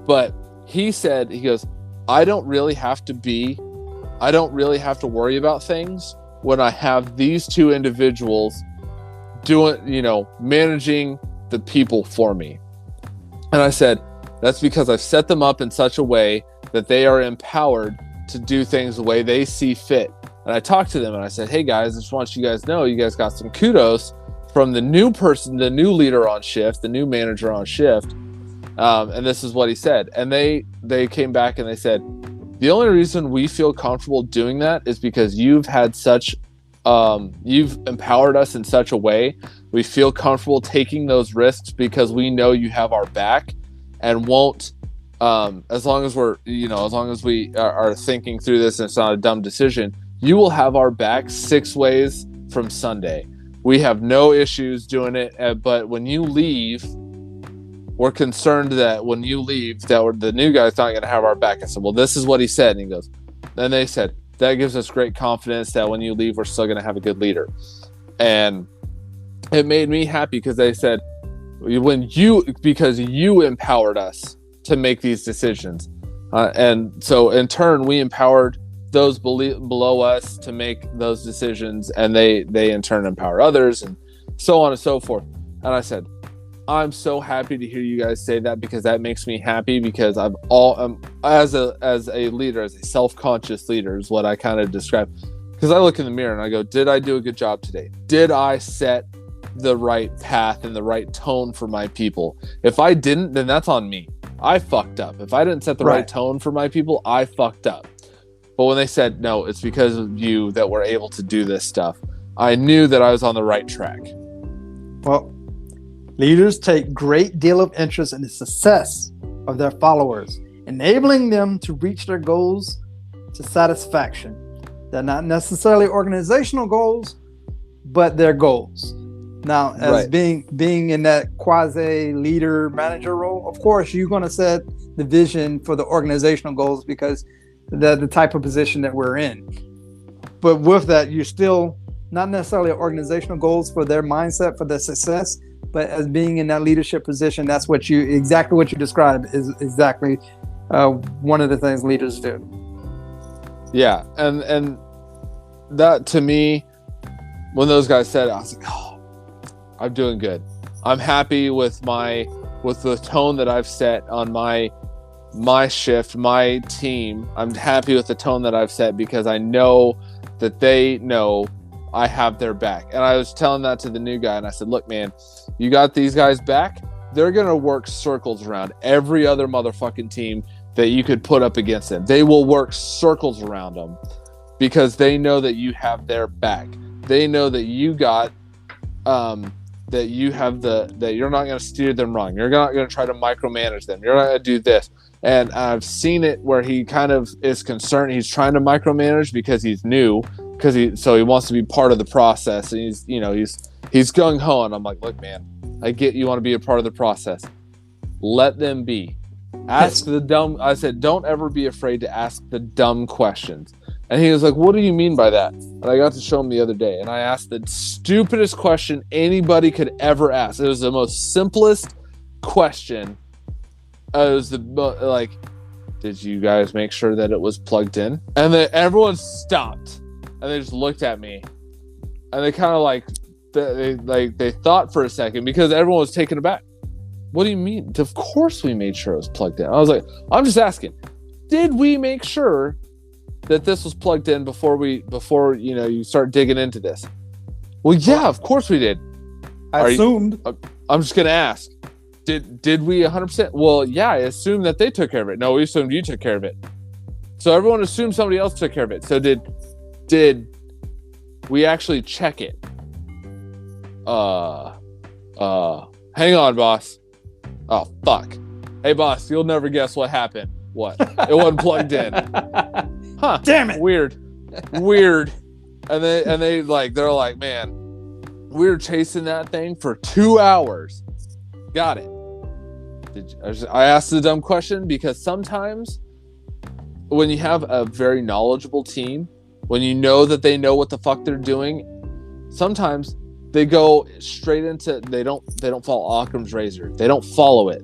But he goes, I don't really have to worry about things when I have these two individuals doing, managing the people for me. And I said, that's because I've set them up in such a way that they are empowered to do things the way they see fit. And I talked to them and I said, hey guys, I just want you guys to know you guys got some kudos from the new person, the new leader on shift, the new manager on shift. And this is what he said. And they came back and they said, the only reason we feel comfortable doing that is because you've empowered us in such a way. We feel comfortable taking those risks because we know you have our back, and won't, as long as we are thinking through this and it's not a dumb decision, you will have our back 6 ways from Sunday. We have no issues doing it. But when you leave, we're concerned that when you leave, that the new guy's not going to have our back. I said, well, this is what he said. And he goes, then they said, that gives us great confidence that when you leave, we're still going to have a good leader. And it made me happy because they said, because you empowered us to make these decisions. And so in turn, we empowered those below us to make those decisions, and they in turn empower others, and so on and so forth. And I said, I'm so happy to hear you guys say that, because that makes me happy, because as a leader, as a self-conscious leader is what I kind of describe. Because I look in the mirror and I go, did I do a good job today? Did I set the right path and the right tone for my people? If I didn't, then that's on me. I fucked up. If I didn't set the right tone for my people, I fucked up. But when they said, no, it's because of you that we're able to do this stuff, I knew that I was on the right track. Well, leaders take great deal of interest in the success of their followers, enabling them to reach their goals to satisfaction. They're not necessarily organizational goals, but they're goals. Now, as being in that quasi leader manager role, of course, you're going to set the vision for the organizational goals, because the type of position that we're in. But with that, you're still not necessarily organizational goals for their mindset, for their success, but as being in that leadership position, that's exactly what you described is exactly one of the things leaders do. Yeah, and that, to me, when those guys said it, I was like, oh, I'm doing good. I'm happy with the tone that I've set on my shift, my team. I'm happy with the tone that I've set, because I know that they know I have their back. And I was telling that to the new guy, and I said, look, man, you got these guys back. They're going to work circles around every other motherfucking team that you could put up against them. They will work circles around them, because they know that you have their back. They know that you got, that you have that you're not going to steer them wrong. You're not going to try to micromanage them. You're not going to do this. And I've seen it where he kind of is concerned. He's trying to micromanage because he's new, so he wants to be part of the process. And he's gung ho. And I'm like, look, man, I get you want to be a part of the process. Let them be. Ask the dumb. I said, don't ever be afraid to ask the dumb questions. And he was like, what do you mean by that? And I got to show him the other day. And I asked the stupidest question anybody could ever ask. It was the most simplest question. It was did you guys make sure that it was plugged in? And then everyone stopped. And they just looked at me. And they kind of they thought for a second, because everyone was taken aback. What do you mean? Of course we made sure it was plugged in. I was like, I'm just asking. Did we make sure that this was plugged in before you start digging into this? Well, yeah, of course we did. I assumed. I'm just gonna ask. Did we 100%? Well, yeah, I assumed that they took care of it. No, we assumed you took care of it. So everyone assumed somebody else took care of it. So did we actually check it? Hang on, boss. Oh, fuck. Hey, boss, you'll never guess what happened. What? It wasn't plugged in. Huh. Damn it. Weird. And they're like, man, we were chasing that thing for 2 hours. Got it. I asked the dumb question because sometimes when you have a very knowledgeable team, when you know that they know what the fuck they're doing, sometimes they go straight into, they don't follow Occam's razor. They don't follow it.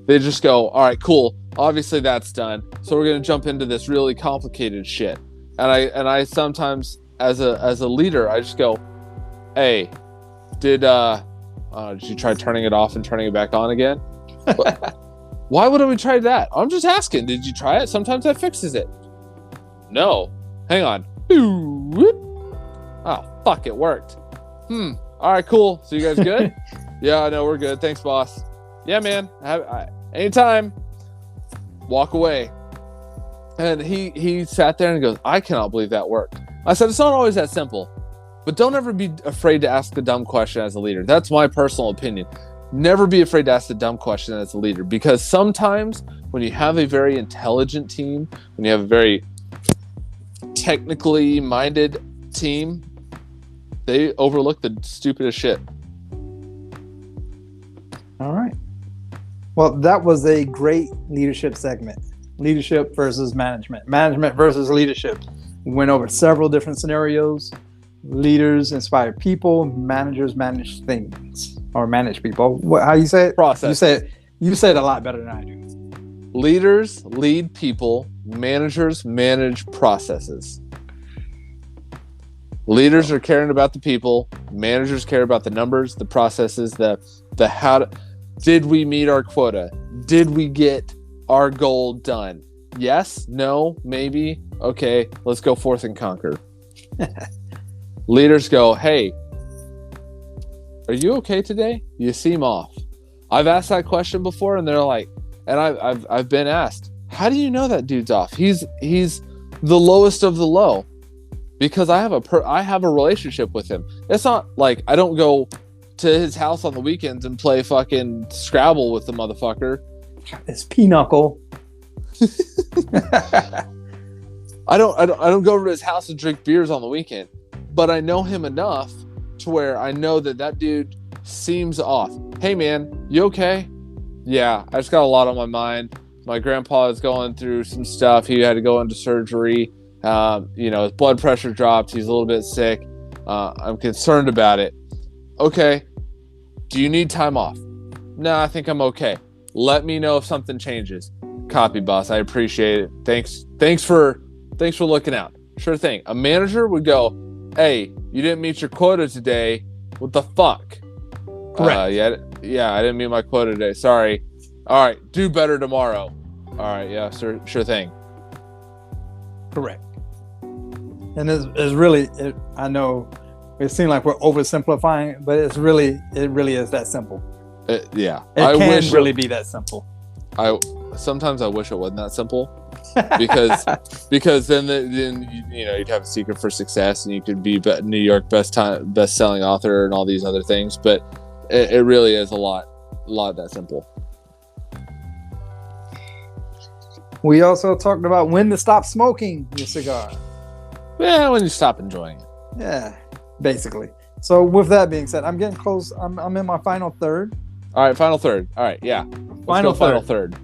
They just go, all right, cool. Obviously that's done. So we're going to jump into this really complicated shit. And I sometimes as a leader, I just go, hey, did you try turning it off and turning it back on again? Why wouldn't we try that? I'm just asking. Did you try it? Sometimes that fixes it. No. Hang on. Oh, fuck, it worked. All right, cool. So you guys good? Yeah, no, we're good. Thanks, boss. Yeah, man. Anytime. Walk away. And he sat there and goes, I cannot believe that worked. I said, it's not always that simple. But don't ever be afraid to ask the dumb question as a leader. That's my personal opinion. Never be afraid to ask the dumb question as a leader. Because sometimes when you have a very intelligent team, when you have a very technically minded team, they overlook the stupidest shit. All right. Well, that was a great leadership segment. Leadership versus management. Management versus leadership. We went over several different scenarios. Leaders inspire people. Managers manage things or manage people. How you say it? Process. You say it a lot better than I do. Leaders lead people. managers manage processes. Leaders are caring about the people. Managers care about the numbers, the processes, the how. Did we meet our quota? Did we get our goal done? Yes, no, maybe. Okay, let's go forth and conquer. Leaders go, hey, are you okay today? You seem off. I've asked that question before, and they're like, and I've been asked, how do you know that dude's off? He's the lowest of the low, because I have a relationship with him. It's not like I don't go to his house on the weekends and play fucking Scrabble with the motherfucker. It's pinochle. I don't go over to his house and drink beers on the weekend, but I know him enough to where I know that dude seems off. Hey man, you okay? Yeah, I just got a lot on my mind. My grandpa is going through some stuff. He had to go into surgery. His blood pressure dropped. He's a little bit sick. I'm concerned about it. Okay. Do you need time off? No, I think I'm okay. Let me know if something changes. Copy, boss. I appreciate it. Thanks for looking out. Sure thing. A manager would go, hey, you didn't meet your quota today. What the fuck? Correct. Yeah, I didn't meet my quota today. Sorry. All right, do better tomorrow. All right, yeah, sure thing. Correct. And it's really, I know it seems like we're oversimplifying, but it really is that simple. Yeah. It can really be that simple. Sometimes I wish it wasn't that simple, because then you'd have a secret for success and you could be New York best-selling author and all these other things, but it really is a lot that simple. We also talked about when to stop smoking your cigar. Yeah, when you stop enjoying it. Yeah, basically. So with that being said, I'm getting close. I'm in my final third. All right, final third. All right, yeah. Final third.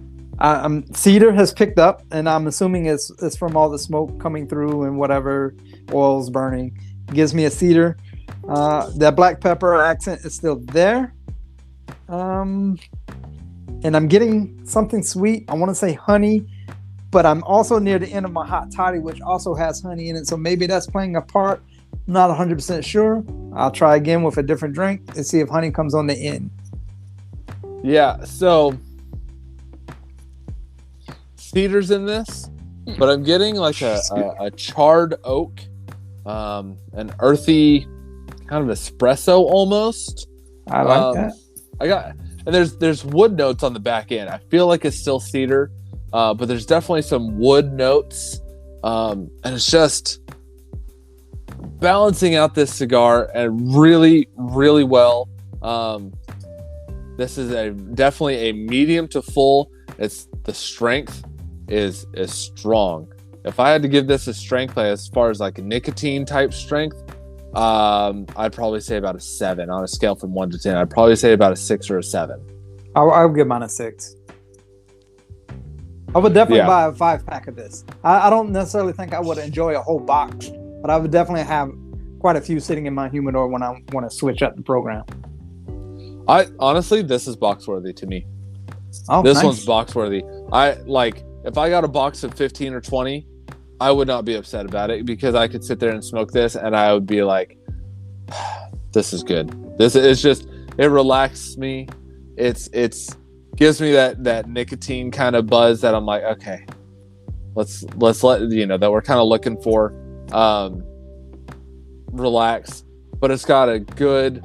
Cedar has picked up, and I'm assuming it's from all the smoke coming through and whatever oil's burning. Gives me a cedar. That black pepper accent is still there. And I'm getting something sweet. I want to say honey, but I'm also near the end of my hot toddy, which also has honey in it. So maybe that's playing a part. Not 100% sure. I'll try again with a different drink and see if honey comes on the end. Yeah, so cedar's in this, but I'm getting like a charred oak, an earthy kind of espresso almost. I like that. And there's wood notes on the back end. I feel like it's still cedar, but there's definitely some wood notes, and it's just balancing out this cigar and really, really well. This is definitely a medium to full. The strength is strong. If I had to give this a strength, as far as like a nicotine type strength, I'd probably say about a 7 on a scale from 1 to 10. I'd probably say about a 6 or a 7. I'll give mine a 6. I would definitely buy a 5-pack of this. I don't necessarily think I would enjoy a whole box, but I would definitely have quite a few sitting in my humidor when I want to switch up the program. Honestly, this is box worthy to me. Oh, this nice. one's box worthy. If I got a box of 15 or 20, I would not be upset about it, because I could sit there and smoke this and I would be like, this is good. This is just, it relaxes me. It's gives me that nicotine kind of buzz that I'm like, okay, let's let that we're kind of looking for. Relax, but it's got a good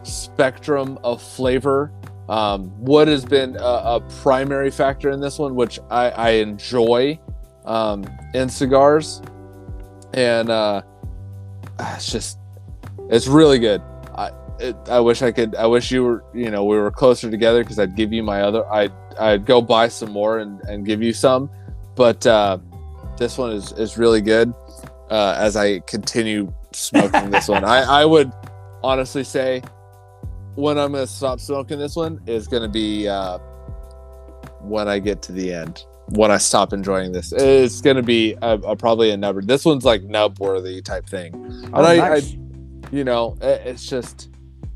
spectrum of flavor. Wood has been a primary factor in this one, which I enjoy in cigars, and it's really good. I wish you were, we were closer together, because I'd give you my other, I'd go buy some more and give you some, but this one is really good. As I continue smoking this one, I would honestly say when I'm going to stop smoking this one is going to be when I get to the end. When I stop enjoying this, it's going to be probably a nub. This one's like nub worthy type thing. Oh, and nice. It's just,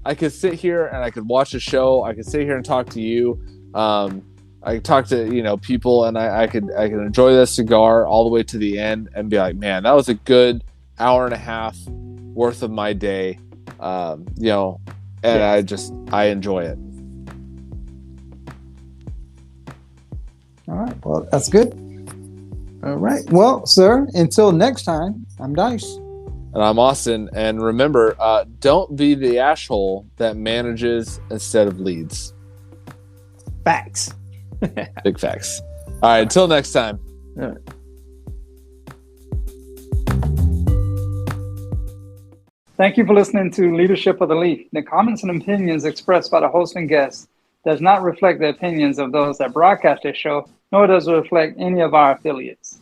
I could sit here and I could watch a show. I could sit here and talk to you. I I talk to people, and I could enjoy this cigar all the way to the end and be like, man, that was a good hour and a half worth of my day, and I enjoy it. All right. Well, that's good. All right. Well, sir, until next time, I'm Dice. And I'm Austin. And remember, don't be the asshole that manages instead of leads. Facts. Big facts. All right. Until next time. All right. Thank you for listening to Leadership of the Leaf. The comments and opinions expressed by the host and guests does not reflect the opinions of those that broadcast this show, nor does it reflect any of our affiliates.